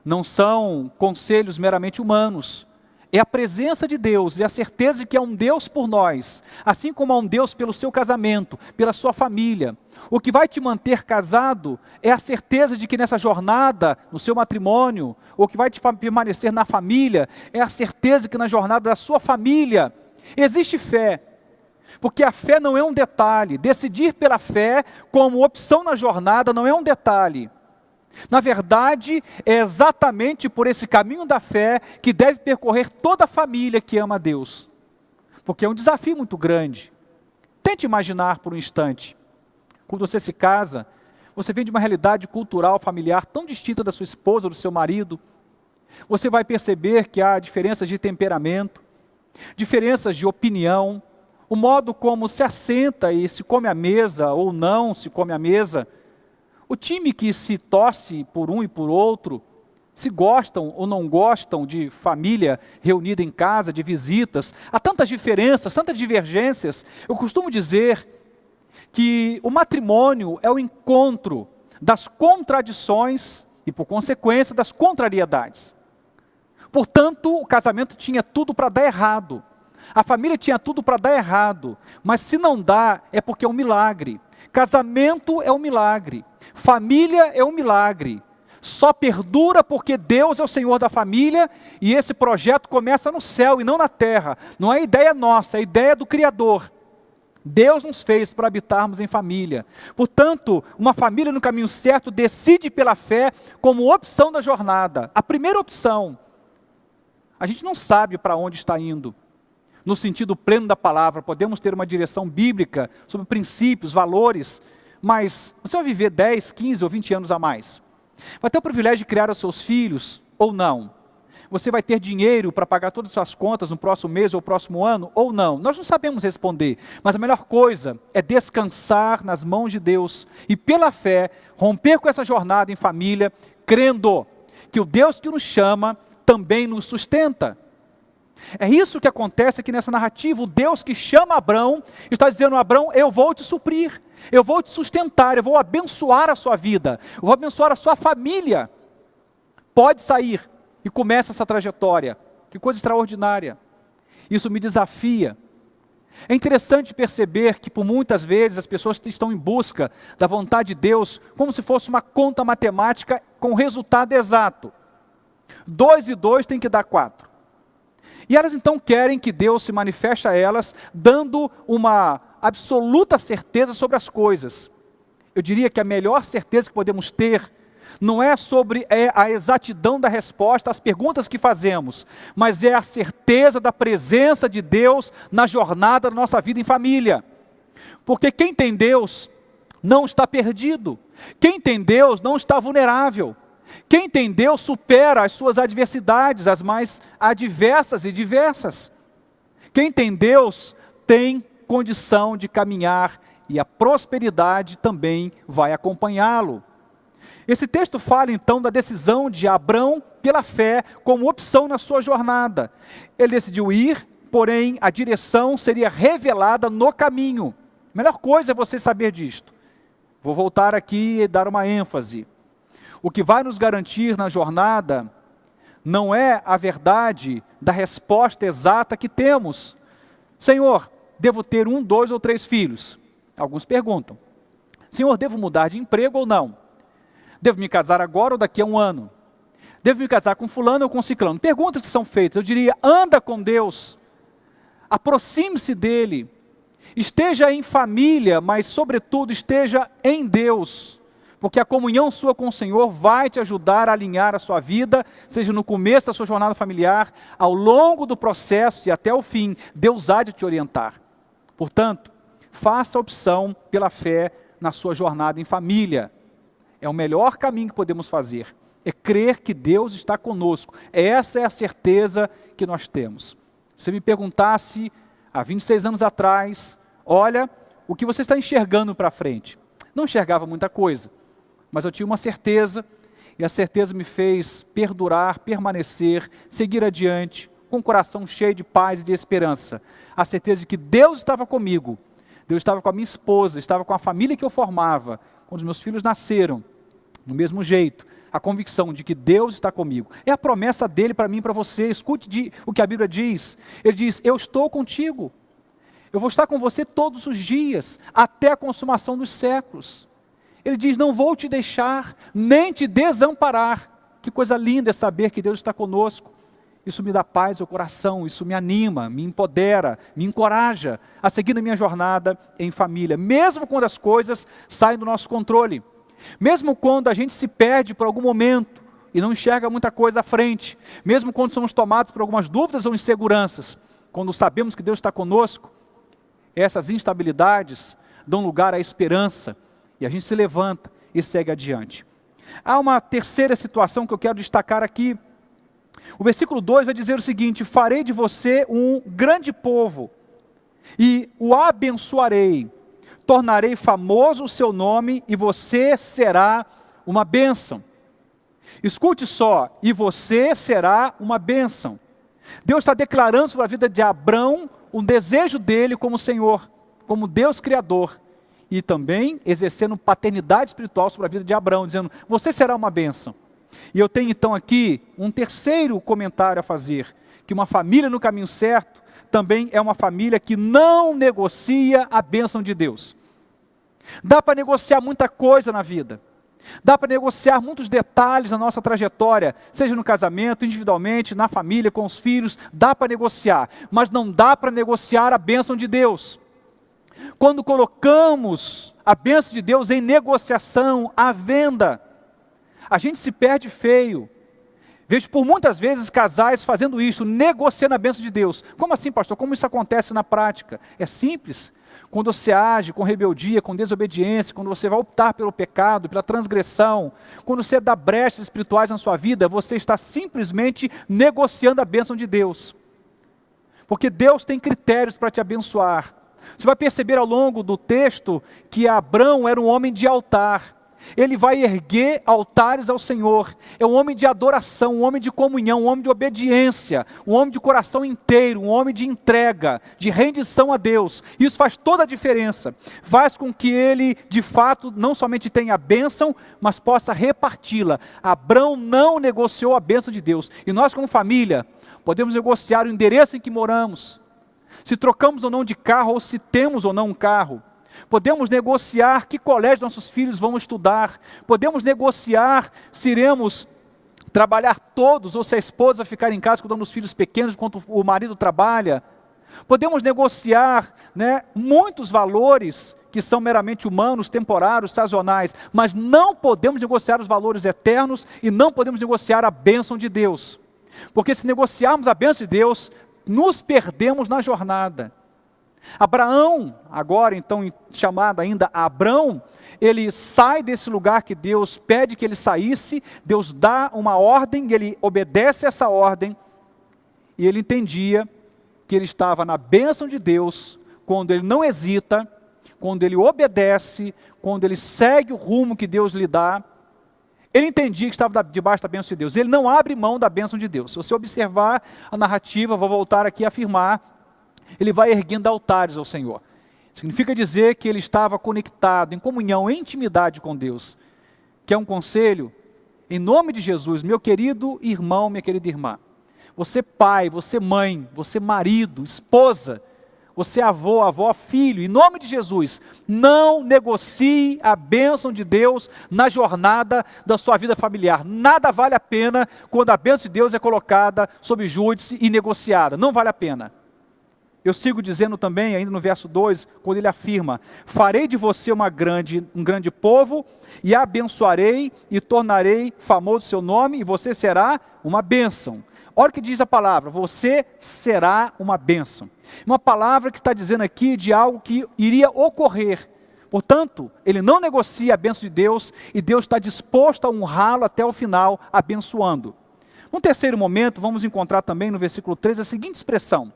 Não são conselhos meramente humanos, é a presença de Deus, é a certeza de que há um Deus por nós, assim como há um Deus pelo seu casamento, pela sua família. O que vai te manter casado é a certeza de que nessa jornada, no seu matrimônio, o que vai te permanecer na família, é a certeza que na jornada da sua família existe fé. Porque a fé não é um detalhe. Decidir pela fé como opção na jornada não é um detalhe. Na verdade, é exatamente por esse caminho da fé que deve percorrer toda a família que ama a Deus. Porque é um desafio muito grande. Tente imaginar por um instante. Quando você se casa, você vem de uma realidade cultural, familiar tão distinta da sua esposa, do seu marido. Você vai perceber que há diferenças de temperamento, diferenças de opinião, o modo como se assenta e se come à mesa ou não se come à mesa, o time que se torce por um e por outro, se gostam ou não gostam de família reunida em casa, de visitas. Há tantas diferenças, tantas divergências. Eu costumo dizer que o matrimônio é o encontro das contradições e, por consequência, das contrariedades. Portanto, o casamento tinha tudo para dar errado. A família tinha tudo para dar errado. Mas se não dá, é porque é um milagre. Casamento é um milagre. Família é um milagre. Só perdura porque Deus é o Senhor da família e esse projeto começa no céu e não na terra. Não é ideia nossa, é ideia do Criador. Deus nos fez para habitarmos em família. Portanto, uma família no caminho certo decide pela fé como opção da jornada. A primeira opção. A gente não sabe para onde está indo. No sentido pleno da palavra, podemos ter uma direção bíblica sobre princípios, valores, mas você vai viver 10, 15 ou 20 anos a mais. Vai ter o privilégio de criar os seus filhos ou não. Você vai ter dinheiro para pagar todas as suas contas no próximo mês ou próximo ano ou não. Nós não sabemos responder, mas a melhor coisa é descansar nas mãos de Deus e pela fé romper com essa jornada em família, crendo que o Deus que nos chama também nos sustenta. É isso que acontece aqui nessa narrativa. O Deus que chama Abrão está dizendo: Abrão, eu vou te suprir, eu vou te sustentar, eu vou abençoar a sua vida, eu vou abençoar a sua família. Pode sair e começa essa trajetória. Que coisa extraordinária. Isso me desafia. É interessante perceber que por muitas vezes as pessoas estão em busca da vontade de Deus como se fosse uma conta matemática com resultado exato. 2 e 2 tem que dar 4. E elas então querem que Deus se manifeste a elas, dando uma absoluta certeza sobre as coisas. Eu diria que a melhor certeza que podemos ter não é sobre a exatidão da resposta às perguntas que fazemos, mas é a certeza da presença de Deus na jornada da nossa vida em família. Porque quem tem Deus não está perdido. Quem tem Deus não está vulnerável. Quem tem Deus supera as suas adversidades, as mais adversas e diversas. Quem tem Deus tem condição de caminhar e a prosperidade também vai acompanhá-lo. Esse texto fala então da decisão de Abrão pela fé como opção na sua jornada. Ele decidiu ir, porém a direção seria revelada no caminho. A melhor coisa é você saber disto. Vou voltar aqui e dar uma ênfase. O que vai nos garantir na jornada não é a verdade da resposta exata que temos. Senhor, devo ter 1, 2 ou 3 filhos? Alguns perguntam. Senhor, devo mudar de emprego ou não? Devo me casar agora ou daqui a 1 ano? Devo me casar com fulano ou com ciclano? Perguntas que são feitas. Eu diria, anda com Deus. Aproxime-se dele. Esteja em família, mas sobretudo esteja em Deus. Porque a comunhão sua com o Senhor vai te ajudar a alinhar a sua vida, seja no começo da sua jornada familiar, ao longo do processo e até o fim, Deus há de te orientar. Portanto, faça a opção pela fé na sua jornada em família. É o melhor caminho que podemos fazer, é crer que Deus está conosco. Essa é a certeza que nós temos. Se me perguntasse, há 26 anos atrás, olha, o que você está enxergando para frente? Não enxergava muita coisa. Mas eu tinha uma certeza, e a certeza me fez perdurar, permanecer, seguir adiante, com o coração cheio de paz e de esperança. A certeza de que Deus estava comigo, Deus estava com a minha esposa, estava com a família que eu formava, quando os meus filhos nasceram, do mesmo jeito. A convicção de que Deus está comigo. É a promessa dele para mim e para você. Escute o que a Bíblia diz. Ele diz, eu estou contigo. Eu vou estar com você todos os dias, até a consumação dos séculos. Ele diz, não vou te deixar, nem te desamparar. Que coisa linda é saber que Deus está conosco. Isso me dá paz ao coração, isso me anima, me empodera, me encoraja a seguir na minha jornada em família, mesmo quando as coisas saem do nosso controle, mesmo quando a gente se perde por algum momento e não enxerga muita coisa à frente, mesmo quando somos tomados por algumas dúvidas ou inseguranças, quando sabemos que Deus está conosco, essas instabilidades dão lugar à esperança e a gente se levanta e segue adiante. Há uma terceira situação que eu quero destacar aqui. O versículo 2 vai dizer o seguinte: farei de você um grande povo e o abençoarei, tornarei famoso o seu nome e você será uma bênção. Escute só, e você será uma bênção. Deus está declarando sobre a vida de Abrão um desejo dele como Senhor, como Deus Criador, e também exercendo paternidade espiritual sobre a vida de Abrão, dizendo, você será uma bênção. E eu tenho então aqui um terceiro comentário a fazer, que uma família no caminho certo também é uma família que não negocia a bênção de Deus. Dá para negociar muita coisa na vida, dá para negociar muitos detalhes na nossa trajetória, seja no casamento, individualmente, na família, com os filhos, dá para negociar, mas não dá para negociar a bênção de Deus. Quando colocamos a bênção de Deus em negociação, à venda, a gente se perde feio. Vejo por muitas vezes casais fazendo isso, negociando a bênção de Deus. Como assim, pastor? Como isso acontece na prática? É simples. Quando você age com rebeldia, com desobediência, quando você vai optar pelo pecado, pela transgressão, quando você dá brechas espirituais na sua vida, você está simplesmente negociando a bênção de Deus. Porque Deus tem critérios para te abençoar. Você vai perceber ao longo do texto que Abrão era um homem de altar. Ele vai erguer altares ao Senhor. É um homem de adoração, um homem de comunhão, um homem de obediência, um homem de coração inteiro, um homem de entrega, de rendição a Deus. Isso faz toda a diferença. Faz com que ele, de fato, não somente tenha a bênção, mas possa reparti-la. Abrão não negociou a bênção de Deus. E nós, como família, podemos negociar o endereço em que moramos, se trocamos ou não de carro, ou se temos ou não um carro. Podemos negociar que colégio nossos filhos vão estudar. Podemos negociar se iremos trabalhar todos, ou se a esposa vai ficar em casa cuidando dos filhos pequenos, enquanto o marido trabalha. Podemos negociar, muitos valores que são meramente humanos, temporários, sazonais, mas não podemos negociar os valores eternos e não podemos negociar a bênção de Deus. Porque se negociarmos a bênção de Deus, nos perdemos na jornada. Abraão, agora então chamado ainda Abrão, ele sai desse lugar que Deus pede que ele saísse, Deus dá uma ordem, ele obedece essa ordem, e ele entendia que ele estava na bênção de Deus, quando ele não hesita, quando ele obedece, quando ele segue o rumo que Deus lhe dá. Ele entendia que estava debaixo da bênção de Deus, ele não abre mão da bênção de Deus. Se você observar a narrativa, vou voltar aqui a afirmar, ele vai erguendo altares ao Senhor. Significa dizer que ele estava conectado, em comunhão, em intimidade com Deus. Que é um conselho, em nome de Jesus, meu querido irmão, minha querida irmã. Você pai, você mãe, você marido, esposa, você avô, avó, filho, em nome de Jesus, não negocie a bênção de Deus na jornada da sua vida familiar. Nada vale a pena quando a bênção de Deus é colocada sob júdice e negociada. Não vale a pena. Eu sigo dizendo também, ainda no verso 2, quando ele afirma, farei de você um grande povo, e abençoarei e tornarei famoso o seu nome, e você será uma bênção. Olha o que diz a palavra, você será uma bênção. Uma palavra que está dizendo aqui de algo que iria ocorrer. Portanto, ele não negocia a bênção de Deus, e Deus está disposto a honrá-lo até o final, abençoando. Num terceiro momento, vamos encontrar também no versículo 3 a seguinte expressão,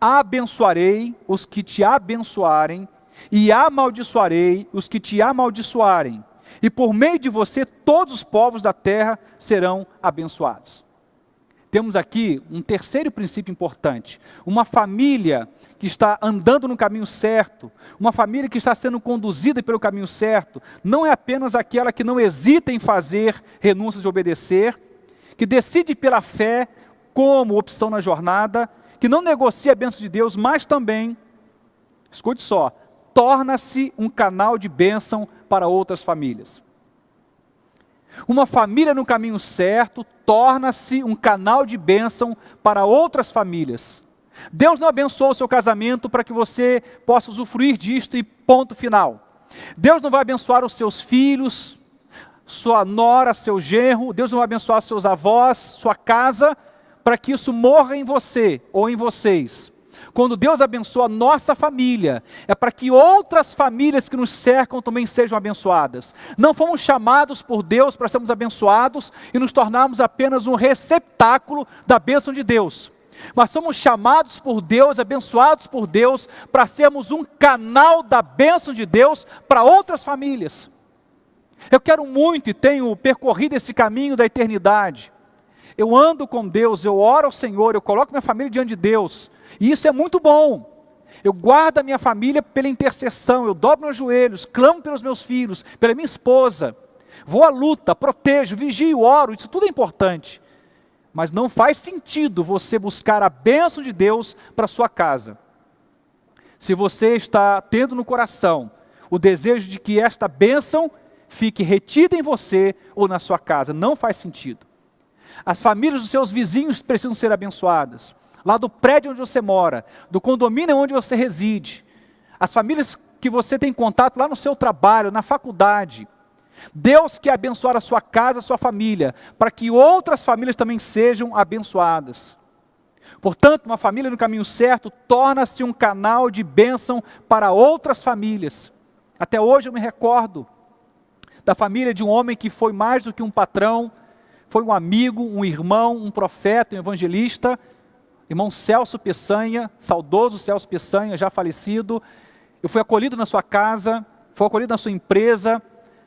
abençoarei os que te abençoarem, e amaldiçoarei os que te amaldiçoarem, e por meio de você todos os povos da terra serão abençoados. Temos aqui um terceiro princípio importante, uma família que está andando no caminho certo, uma família que está sendo conduzida pelo caminho certo, não é apenas aquela que não hesita em fazer renúncias de obedecer, que decide pela fé como opção na jornada, que não negocia a bênção de Deus, mas também, escute só, torna-se um canal de bênção para outras famílias. Uma família no caminho certo torna-se um canal de bênção para outras famílias. Deus não abençoou o seu casamento para que você possa usufruir disto e ponto final. Deus não vai abençoar os seus filhos, sua nora, seu genro. Deus não vai abençoar seus avós, sua casa, para que isso morra em você ou em vocês. Quando Deus abençoa a nossa família, é para que outras famílias que nos cercam também sejam abençoadas. Não fomos chamados por Deus para sermos abençoados e nos tornarmos apenas um receptáculo da bênção de Deus. Mas somos chamados por Deus, abençoados por Deus, para sermos um canal da bênção de Deus para outras famílias. Eu quero muito e tenho percorrido esse caminho da eternidade. Eu ando com Deus, eu oro ao Senhor, eu coloco minha família diante de Deus. E isso é muito bom. Eu guardo a minha família pela intercessão, eu dobro meus joelhos, clamo pelos meus filhos, pela minha esposa. Vou à luta, protejo, vigio, oro, isso tudo é importante. Mas não faz sentido você buscar a bênção de Deus para a sua casa. Se você está tendo no coração o desejo de que esta bênção fique retida em você ou na sua casa, não faz sentido. As famílias dos seus vizinhos precisam ser abençoadas. Lá do prédio onde você mora, do condomínio onde você reside. As famílias que você tem contato lá no seu trabalho, na faculdade. Deus quer abençoar a sua casa, a sua família, para que outras famílias também sejam abençoadas. Portanto, uma família no caminho certo torna-se um canal de bênção para outras famílias. Até hoje eu me recordo da família de um homem que foi mais do que um patrão, foi um amigo, um irmão, um profeta, um evangelista, irmão Celso Peçanha, saudoso Celso Peçanha, já falecido. Eu fui acolhido na sua casa, fui acolhido na sua empresa,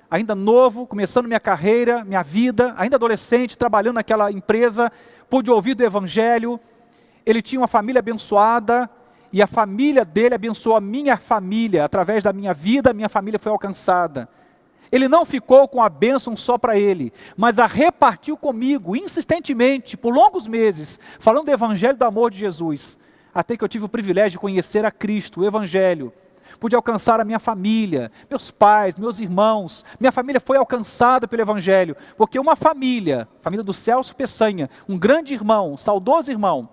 ainda novo, começando minha carreira, minha vida, ainda adolescente, trabalhando naquela empresa, pude ouvir do evangelho. Ele tinha uma família abençoada, e a família dele abençoou a minha família, através da minha vida, a minha família foi alcançada. Ele não ficou com a bênção só para ele, mas a repartiu comigo, insistentemente, por longos meses, falando do evangelho do amor de Jesus, até que eu tive o privilégio de conhecer a Cristo, o evangelho. Pude alcançar a minha família, meus pais, meus irmãos, minha família foi alcançada pelo evangelho, porque uma família, a família do Celso Peçanha, um grande irmão, um saudoso irmão,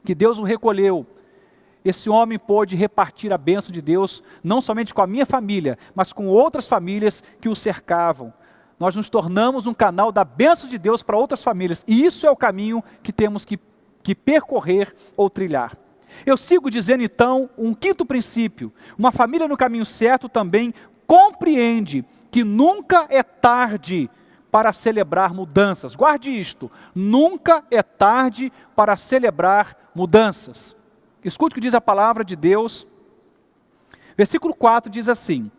que Deus o recolheu, esse homem pôde repartir a bênção de Deus, não somente com a minha família, mas com outras famílias que o cercavam. Nós nos tornamos um canal da bênção de Deus para outras famílias, e isso é o caminho que temos que percorrer ou trilhar. Eu sigo dizendo então um quinto princípio: uma família no caminho certo também compreende que nunca é tarde para celebrar mudanças. Guarde isto, nunca é tarde para celebrar mudanças. Escute o que diz a palavra de Deus. Versículo 4 diz assim: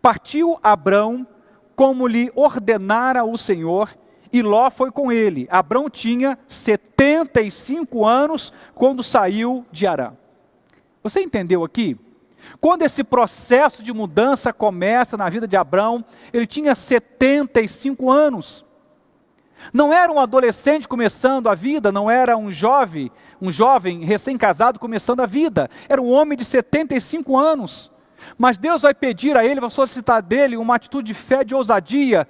partiu Abrão como lhe ordenara o Senhor, e Ló foi com ele. Abrão tinha 75 anos quando saiu de Harã. Você entendeu aqui? Quando esse processo de mudança começa na vida de Abrão, ele tinha 75 anos. Não era um adolescente começando a vida, não era um jovem recém-casado começando a vida. Era um homem de 75 anos. Mas Deus vai pedir a ele, vai solicitar dele uma atitude de fé, de ousadia,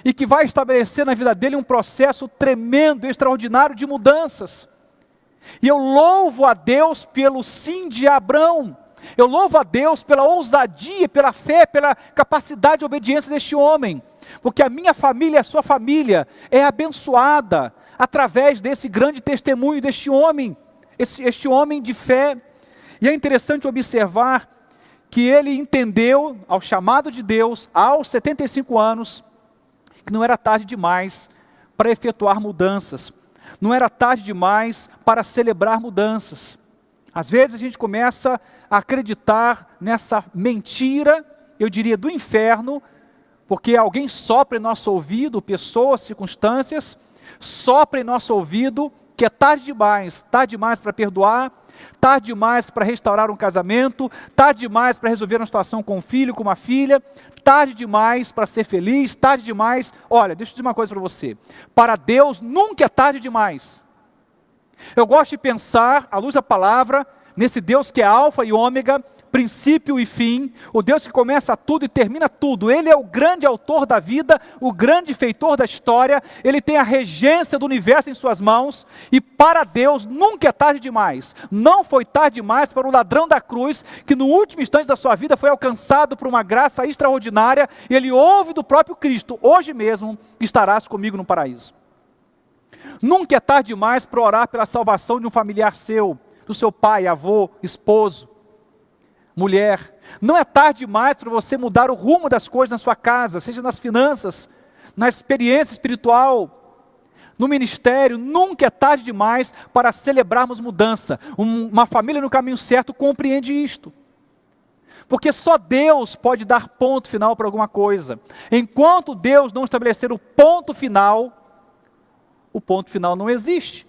e que vai estabelecer na vida dele um processo tremendo, extraordinário de mudanças. E eu louvo a Deus pelo sim de Abrão. Eu louvo a Deus pela ousadia, pela fé, pela capacidade de obediência deste homem. Porque a minha família, a sua família, é abençoada através desse grande testemunho deste homem, este homem de fé. E é interessante observar que ele entendeu, ao chamado de Deus, aos 75 anos, que não era tarde demais para efetuar mudanças, não era tarde demais para celebrar mudanças. Às vezes a gente começa a acreditar nessa mentira, eu diria do inferno, porque alguém sopra em nosso ouvido, pessoas, circunstâncias, sopra em nosso ouvido que é tarde demais para perdoar, tarde demais para restaurar um casamento, tarde demais para resolver uma situação com um filho, com uma filha, tarde demais para ser feliz, tarde demais. Olha, deixa eu dizer uma coisa para você, para Deus nunca é tarde demais. Eu gosto de pensar, à luz da palavra, nesse Deus que é alfa e ômega, princípio e fim, o Deus que começa tudo e termina tudo. Ele é o grande autor da vida, o grande feitor da história, ele tem a regência do universo em suas mãos, e para Deus nunca é tarde demais. Não foi tarde demais para o ladrão da cruz, que no último instante da sua vida foi alcançado por uma graça extraordinária, e ele ouve do próprio Cristo: hoje mesmo estarás comigo no paraíso. Nunca é tarde demais para orar pela salvação de um familiar seu, do seu pai, avô, esposo, mulher. Não é tarde demais para você mudar o rumo das coisas na sua casa, seja nas finanças, na experiência espiritual, no ministério. Nunca é tarde demais para celebrarmos mudança. Uma família no caminho certo compreende isto. Porque só Deus pode dar ponto final para alguma coisa. Enquanto Deus não estabelecer o ponto final não existe.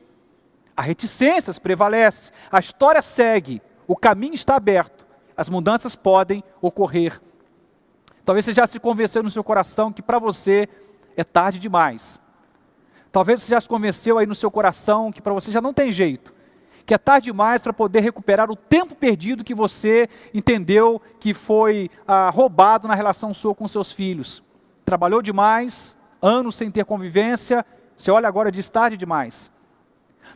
A reticências prevalece, a história segue, o caminho está aberto, as mudanças podem ocorrer. Talvez você já se convenceu no seu coração que para você é tarde demais. Talvez você já se convenceu aí no seu coração que para você já não tem jeito, que é tarde demais para poder recuperar o tempo perdido que você entendeu que foi roubado na relação sua com seus filhos. Trabalhou demais, anos sem ter convivência, você olha agora e diz: tarde demais.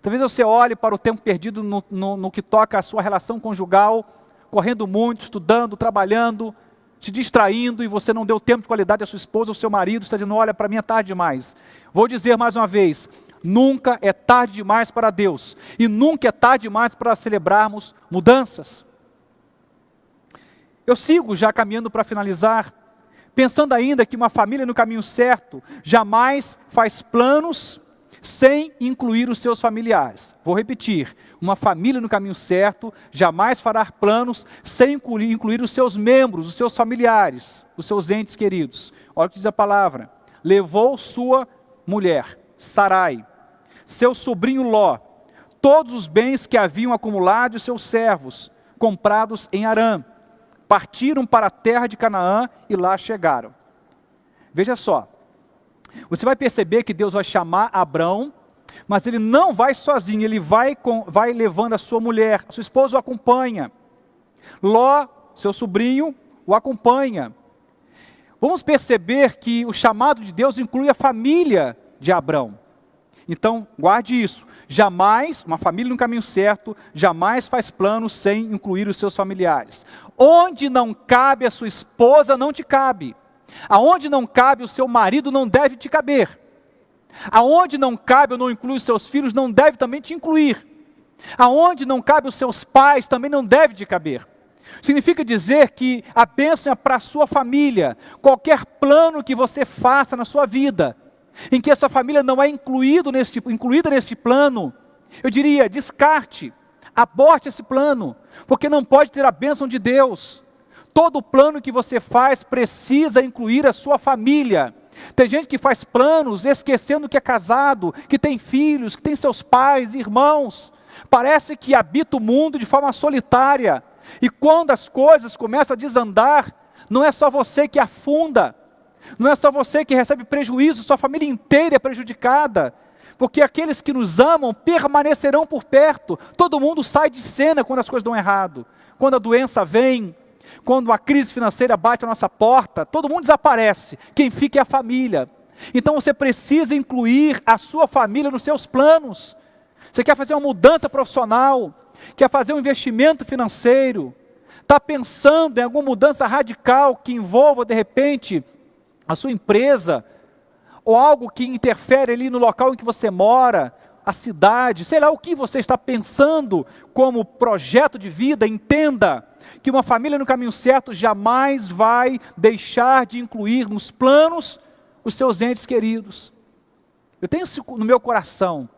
Talvez você olhe para o tempo perdido no que toca a sua relação conjugal, correndo muito, estudando, trabalhando, te distraindo, e você não deu tempo de qualidade à sua esposa ou ao seu marido, está dizendo: olha, para mim é tarde demais. Vou dizer mais uma vez: nunca é tarde demais para Deus, e nunca é tarde demais para celebrarmos mudanças. Eu sigo já caminhando para finalizar, pensando ainda que uma família no caminho certo jamais faz planos sem incluir os seus familiares. Vou repetir: uma família no caminho certo jamais fará planos sem incluir os seus membros, os seus familiares, os seus entes queridos. Olha o que diz a palavra: levou sua mulher, Sarai, seu sobrinho Ló, todos os bens que haviam acumulado, e seus servos, comprados em Harã, partiram para a terra de Canaã e lá chegaram. Veja só, você vai perceber que Deus vai chamar Abrão, mas ele não vai sozinho, ele vai levando a sua mulher, a sua esposa o acompanha. Ló, seu sobrinho, o acompanha. Vamos perceber que o chamado de Deus inclui a família de Abrão. Então, guarde isso: jamais, uma família no caminho certo, jamais faz planos sem incluir os seus familiares. Onde não cabe a sua esposa, não te cabe. Aonde não cabe o seu marido, não deve te caber. Aonde não cabe ou não inclui os seus filhos, não deve também te incluir. Aonde não cabe os seus pais, também não deve te caber. Significa dizer que a bênção é para a sua família. Qualquer plano que você faça na sua vida, em que a sua família não é incluída neste plano, eu diria: descarte, aborte esse plano, porque não pode ter a bênção de Deus. Todo plano que você faz precisa incluir a sua família. Tem gente que faz planos esquecendo que é casado, que tem filhos, que tem seus pais, irmãos. Parece que habita o mundo de forma solitária. E quando as coisas começam a desandar, não é só você que afunda, não é só você que recebe prejuízo, sua família inteira é prejudicada. Porque aqueles que nos amam permanecerão por perto. Todo mundo sai de cena quando as coisas dão errado. Quando a doença vem, quando a crise financeira bate a nossa porta, todo mundo desaparece. Quem fica é a família. Então você precisa incluir a sua família nos seus planos. Você quer fazer uma mudança profissional, quer fazer um investimento financeiro, está pensando em alguma mudança radical que envolva, de repente, a sua empresa, ou algo que interfere ali no local em que você mora, a cidade, sei lá o que você está pensando como projeto de vida. Entenda que uma família no caminho certo jamais vai deixar de incluir nos planos os seus entes queridos. Eu tenho isso no meu coração: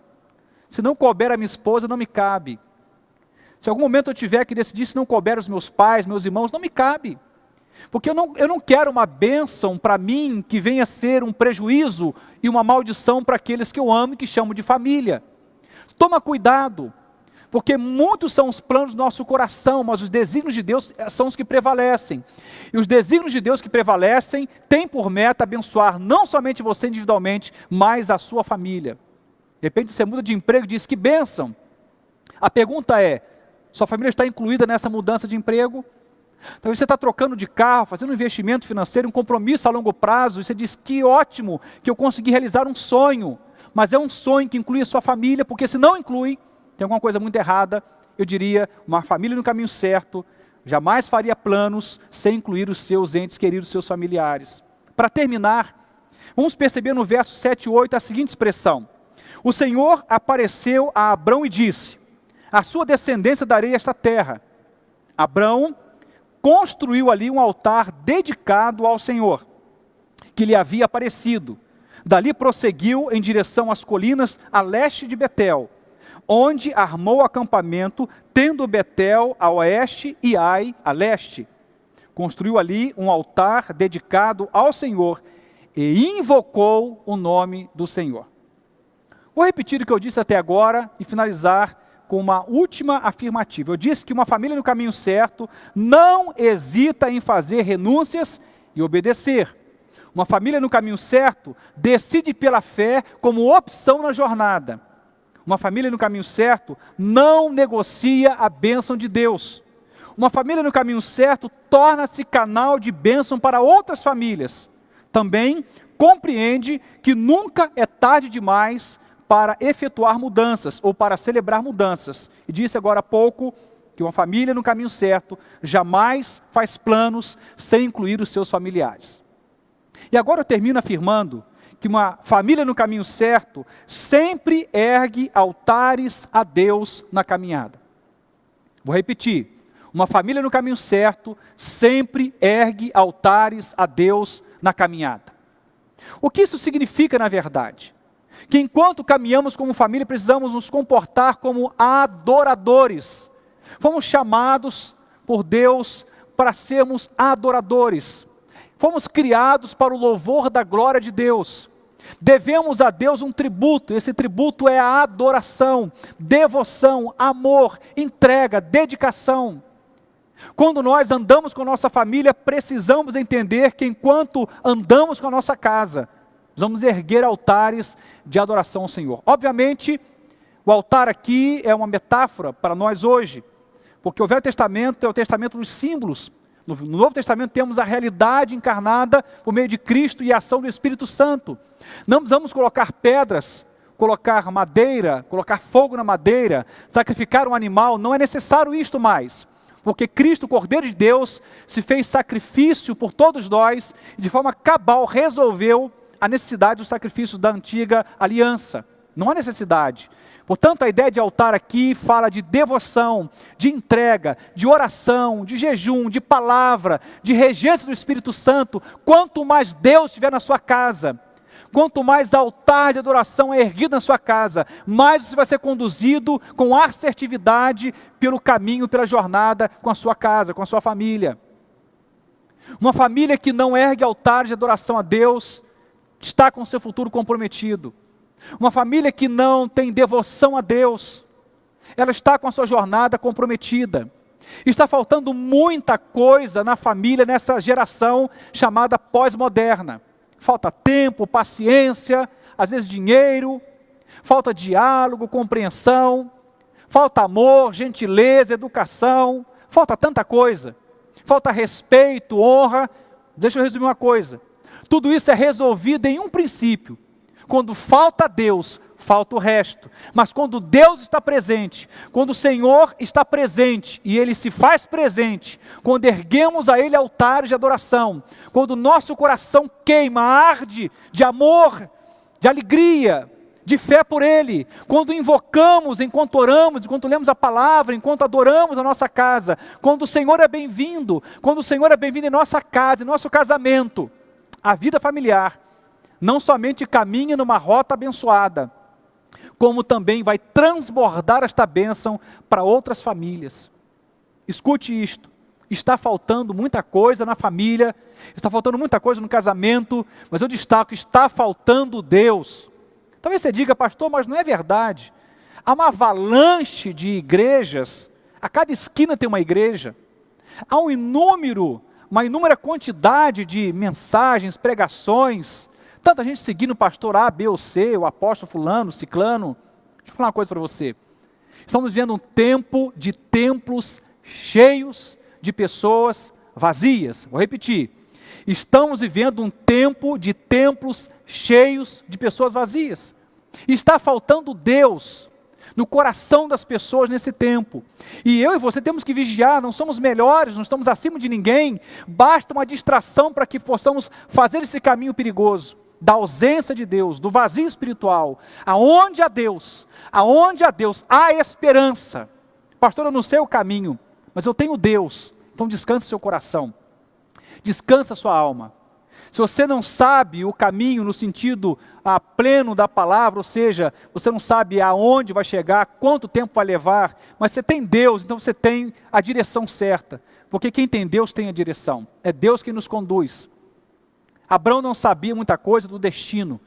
se não couber a minha esposa, não me cabe. Se em algum momento eu tiver que decidir se não couber os meus pais, meus irmãos, não me cabe. Porque eu não quero uma bênção para mim que venha a ser um prejuízo e uma maldição para aqueles que eu amo e que chamo de família. Toma cuidado, porque muitos são os planos do nosso coração, mas os desígnios de Deus são os que prevalecem. E os desígnios de Deus que prevalecem têm por meta abençoar não somente você individualmente, mas a sua família. De repente você muda de emprego e diz: que bênção. A pergunta é: sua família está incluída nessa mudança de emprego? Talvez você está trocando de carro, fazendo um investimento financeiro, um compromisso a longo prazo, e você diz, que ótimo que eu consegui realizar um sonho, mas é um sonho que inclui a sua família, porque se não inclui, tem alguma coisa muito errada. Eu diria, uma família no caminho certo, jamais faria planos sem incluir os seus entes queridos, seus familiares. Para terminar, vamos perceber no verso 7 e 8 a seguinte expressão: o Senhor apareceu a Abrão e disse, a sua descendência darei esta terra. Abrão construiu ali um altar dedicado ao Senhor, que lhe havia aparecido. Dali prosseguiu em direção às colinas a leste de Betel, onde armou acampamento, tendo Betel a oeste e Ai a leste. Construiu ali um altar dedicado ao Senhor e invocou o nome do Senhor. Vou repetir o que eu disse até agora e finalizar com uma última afirmativa. Eu disse que uma família no caminho certo não hesita em fazer renúncias e obedecer. Uma família no caminho certo decide pela fé como opção na jornada. Uma família no caminho certo não negocia a bênção de Deus. Uma família no caminho certo torna-se canal de bênção para outras famílias. Também compreende que nunca é tarde demais para efetuar mudanças ou para celebrar mudanças. E disse agora há pouco que uma família no caminho certo jamais faz planos sem incluir os seus familiares. E agora eu termino afirmando que uma família no caminho certo sempre ergue altares a Deus na caminhada. Vou repetir. Uma família no caminho certo sempre ergue altares a Deus na caminhada. O que isso significa na verdade? Que enquanto caminhamos como família, precisamos nos comportar como adoradores. Fomos chamados por Deus para sermos adoradores. Fomos criados para o louvor da glória de Deus. Devemos a Deus um tributo, esse tributo é a adoração, devoção, amor, entrega, dedicação. Quando nós andamos com a nossa família, precisamos entender que enquanto andamos com a nossa casa, vamos erguer altares de adoração ao Senhor. Obviamente, o altar aqui é uma metáfora para nós hoje, porque o Velho Testamento é o testamento dos símbolos. No Novo Testamento temos a realidade encarnada por meio de Cristo e a ação do Espírito Santo. Não precisamos colocar pedras, colocar madeira, colocar fogo na madeira, sacrificar um animal, não é necessário isto mais. Porque Cristo, o Cordeiro de Deus, se fez sacrifício por todos nós e de forma cabal resolveu a necessidade dos sacrifícios da antiga aliança. Não há necessidade. Portanto, a ideia de altar aqui fala de devoção, de entrega, de oração, de jejum, de palavra, de regência do Espírito Santo. Quanto mais Deus estiver na sua casa, quanto mais altar de adoração é erguido na sua casa, mais você vai ser conduzido com assertividade pelo caminho, pela jornada com a sua casa, com a sua família. Uma família que não ergue altares de adoração a Deus, está com seu futuro comprometido. Uma família que não tem devoção a Deus, ela está com a sua jornada comprometida. Está faltando muita coisa na família nessa geração chamada pós-moderna. Falta tempo, paciência, às vezes dinheiro, falta diálogo, compreensão, falta amor, gentileza, educação, falta tanta coisa. Falta respeito, honra. Deixa eu resumir uma coisa. Tudo isso é resolvido em um princípio. Quando falta Deus, falta o resto. Mas quando Deus está presente, quando o Senhor está presente e Ele se faz presente, quando erguemos a Ele altares de adoração, quando o nosso coração queima, arde de amor, de alegria, de fé por Ele, quando invocamos, enquanto oramos, enquanto lemos a palavra, enquanto adoramos a nossa casa, quando o Senhor é bem-vindo, quando o Senhor é bem-vindo em nossa casa, em nosso casamento, a vida familiar não somente caminha numa rota abençoada, como também vai transbordar esta bênção para outras famílias. Escute isto, está faltando muita coisa na família, está faltando muita coisa no casamento, mas eu destaco, está faltando Deus. Talvez você diga, pastor, mas não é verdade. Há uma avalanche de igrejas, a cada esquina tem uma igreja, há uma inúmera quantidade de mensagens, pregações, tanta gente seguindo o pastor A, B ou C, o apóstolo fulano, ciclano. Deixa eu falar uma coisa para você. Estamos vivendo um tempo de templos cheios, de pessoas vazias. Vou repetir. Estamos vivendo um tempo de templos cheios de pessoas vazias. Está faltando Deus no coração das pessoas nesse tempo. E eu e você temos que vigiar, não somos melhores, não estamos acima de ninguém. Basta uma distração para que possamos fazer esse caminho perigoso da ausência de Deus, do vazio espiritual. Aonde há Deus, há esperança. Pastor, eu não sei o caminho, mas eu tenho Deus. Então descanse seu coração, descansa sua alma. Se você não sabe o caminho no sentido pleno da palavra, ou seja, você não sabe aonde vai chegar, quanto tempo vai levar, mas você tem Deus, então você tem a direção certa. Porque quem tem Deus tem a direção. É Deus quem nos conduz. Abraão não sabia muita coisa do destino,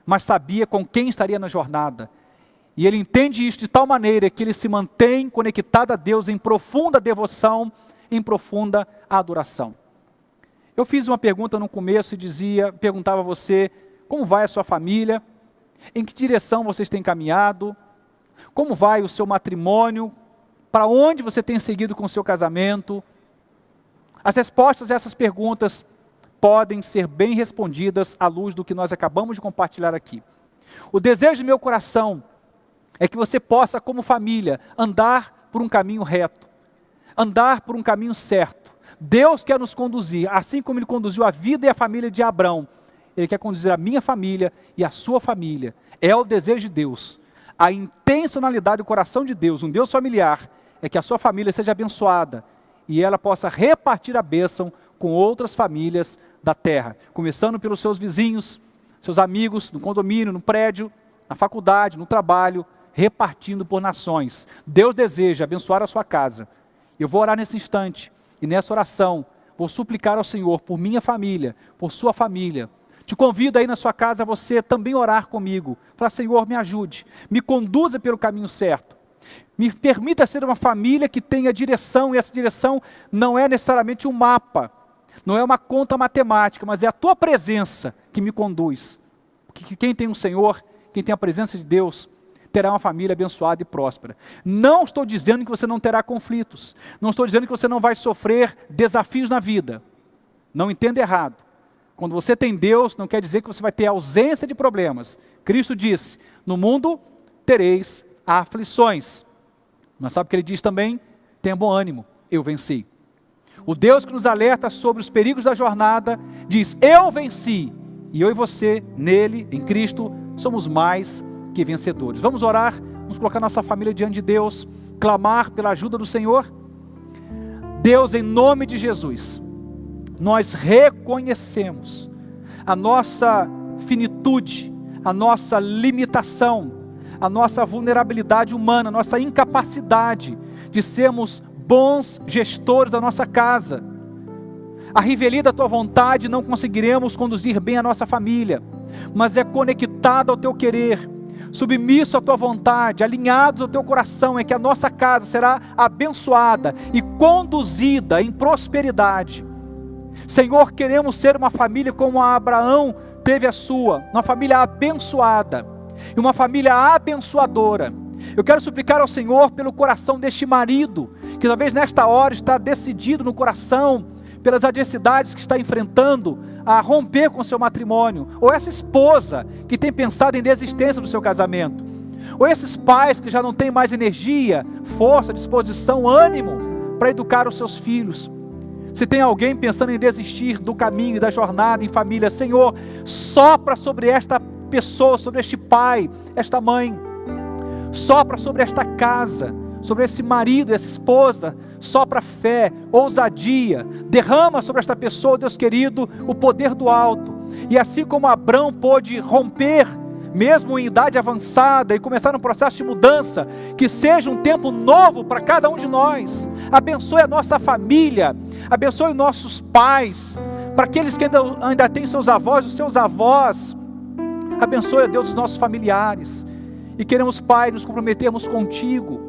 mas sabia com quem estaria na jornada. E ele entende isso de tal maneira que ele se mantém conectado a Deus em profunda devoção, em profunda adoração. Eu fiz uma pergunta no começo e perguntava a você, como vai a sua família? Em que direção vocês têm caminhado? Como vai o seu matrimônio? Para onde você tem seguido com o seu casamento? As respostas a essas perguntas podem ser bem respondidas à luz do que nós acabamos de compartilhar aqui. O desejo do meu coração é que você possa, como família, andar por um caminho reto, andar por um caminho certo. Deus quer nos conduzir, assim como Ele conduziu a vida e a família de Abraão. Ele quer conduzir a minha família e a sua família. É o desejo de Deus. A intencionalidade do coração de Deus, um Deus familiar, é que a sua família seja abençoada e ela possa repartir a bênção com outras famílias da terra, começando pelos seus vizinhos, seus amigos, no condomínio, no prédio, na faculdade, no trabalho, repartindo por nações. Deus deseja abençoar a sua casa. Eu vou orar nesse instante, e nessa oração, vou suplicar ao Senhor por minha família, por sua família. Te convido aí na sua casa a você também orar comigo. Falar, Senhor, me ajude, me conduza pelo caminho certo. Me permita ser uma família que tenha direção, e essa direção não é necessariamente um mapa, não é uma conta matemática, mas é a tua presença que me conduz. Porque quem tem um Senhor, quem tem a presença de Deus, terá uma família abençoada e próspera. Não estou dizendo que você não terá conflitos, não estou dizendo que você não vai sofrer desafios na vida. Não entenda errado. Quando você tem Deus, não quer dizer que você vai ter ausência de problemas. Cristo disse, no mundo tereis aflições. Mas sabe o que Ele diz também? Tenha bom ânimo, eu venci. O Deus que nos alerta sobre os perigos da jornada, diz, eu venci. E eu e você, nele, em Cristo, somos mais que vencedores. Vamos orar, vamos colocar nossa família diante de Deus, clamar pela ajuda do Senhor. Deus, em nome de Jesus, nós reconhecemos a nossa finitude, a nossa limitação, a nossa vulnerabilidade humana, a nossa incapacidade de sermos bons gestores da nossa casa. A revelia da tua vontade não conseguiremos conduzir bem a nossa família, mas é conectado ao teu querer, submisso à tua vontade, alinhados ao teu coração, é que a nossa casa será abençoada e conduzida em prosperidade. Senhor, queremos ser uma família como a Abraão teve a sua, uma família abençoada e uma família abençoadora. Eu quero suplicar ao Senhor pelo coração deste marido, que talvez nesta hora está decidido no coração, pelas adversidades que está enfrentando, a romper com seu matrimônio, ou essa esposa que tem pensado em desistência do seu casamento, ou esses pais que já não têm mais energia, força, disposição, ânimo para educar os seus filhos. Se tem alguém pensando em desistir do caminho e da jornada em família, Senhor, sopra sobre esta pessoa, sobre este pai, esta mãe, sopra sobre esta casa, sobre esse marido, essa esposa, sopra fé, ousadia, derrama sobre esta pessoa, Deus querido, o poder do alto. E assim como Abraão pôde romper, mesmo em idade avançada, e começar um processo de mudança, que seja um tempo novo para cada um de nós. Abençoe a nossa família, abençoe nossos pais, para aqueles que ainda têm seus avós, os seus avós. Abençoe, Deus, os nossos familiares. E queremos, Pai, nos comprometermos contigo,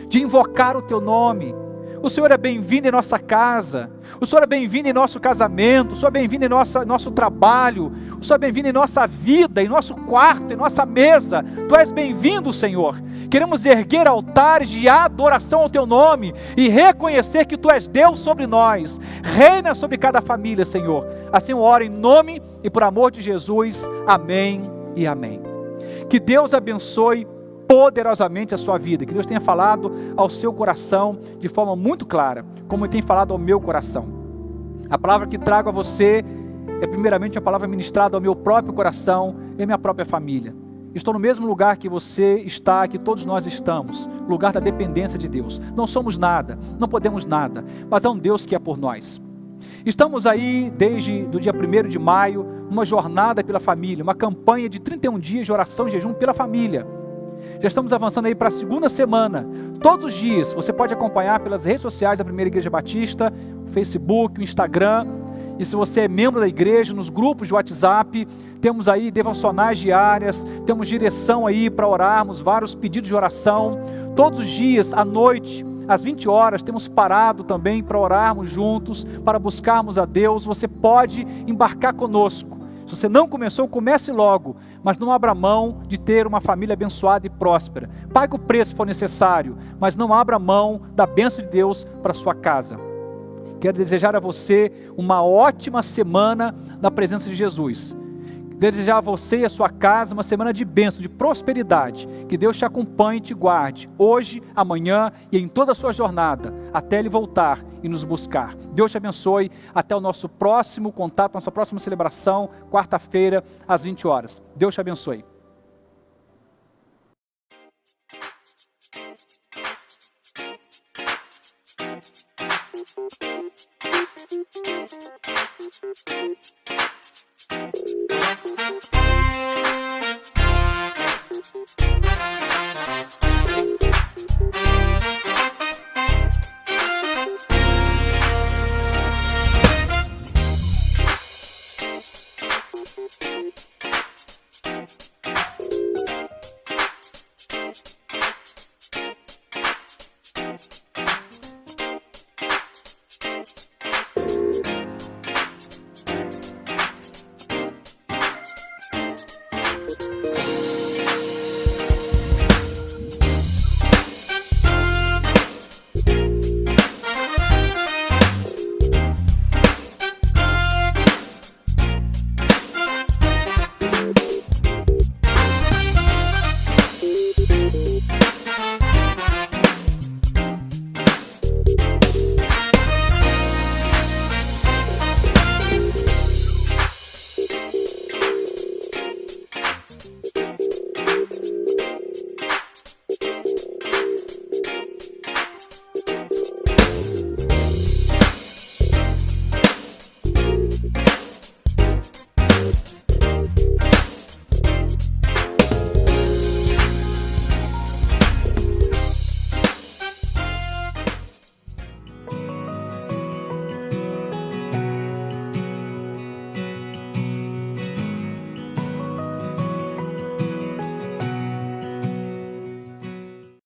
de invocar o teu nome. O Senhor é bem-vindo em nossa casa, o Senhor é bem-vindo em nosso casamento, o Senhor é bem-vindo em nosso trabalho, o Senhor é bem-vindo em nossa vida, em nosso quarto, em nossa mesa. Tu és bem-vindo, Senhor. queremos erguer altares de adoração ao Teu nome e reconhecer que Tu és Deus sobre nós, reina sobre cada família, Senhor. Assim eu oro em nome e por amor de Jesus, amém e amém. Que Deus abençoe poderosamente a sua vida, que Deus tenha falado ao seu coração de forma muito clara, como Ele tem falado ao meu coração. A palavra que trago a você é primeiramente a palavra ministrada ao meu próprio coração e à minha própria família. Estou no mesmo lugar que você está, que todos nós estamos, lugar da dependência de Deus. Não somos nada, não podemos nada, mas há um Deus que é por nós. Estamos aí desde o dia 1º de maio, uma jornada pela família, uma campanha de 31 dias de oração e jejum pela família. Já estamos avançando aí para a 2ª semana. Todos os dias você pode acompanhar pelas redes sociais da Primeira Igreja Batista, o Facebook, o Instagram. E se você é membro da igreja, nos grupos de WhatsApp, temos aí devocionais diárias, temos direção aí para orarmos, vários pedidos de oração. Todos os dias, à noite, às 20 horas, temos parado também para orarmos juntos, para buscarmos a Deus. Você pode embarcar conosco. Se você não começou, comece logo, mas não abra mão de ter uma família abençoada e próspera. Pague o preço se for necessário, mas não abra mão da bênção de Deus para a sua casa. Quero desejar a você uma ótima semana na presença de Jesus. Desejar a você e a sua casa uma semana de bênção, de prosperidade. Que Deus te acompanhe e te guarde, hoje, amanhã e em toda a sua jornada, até Ele voltar e nos buscar. Deus te abençoe, até o nosso próximo contato, nossa próxima celebração, quarta-feira, às 20 horas. Deus te abençoe. Thank you.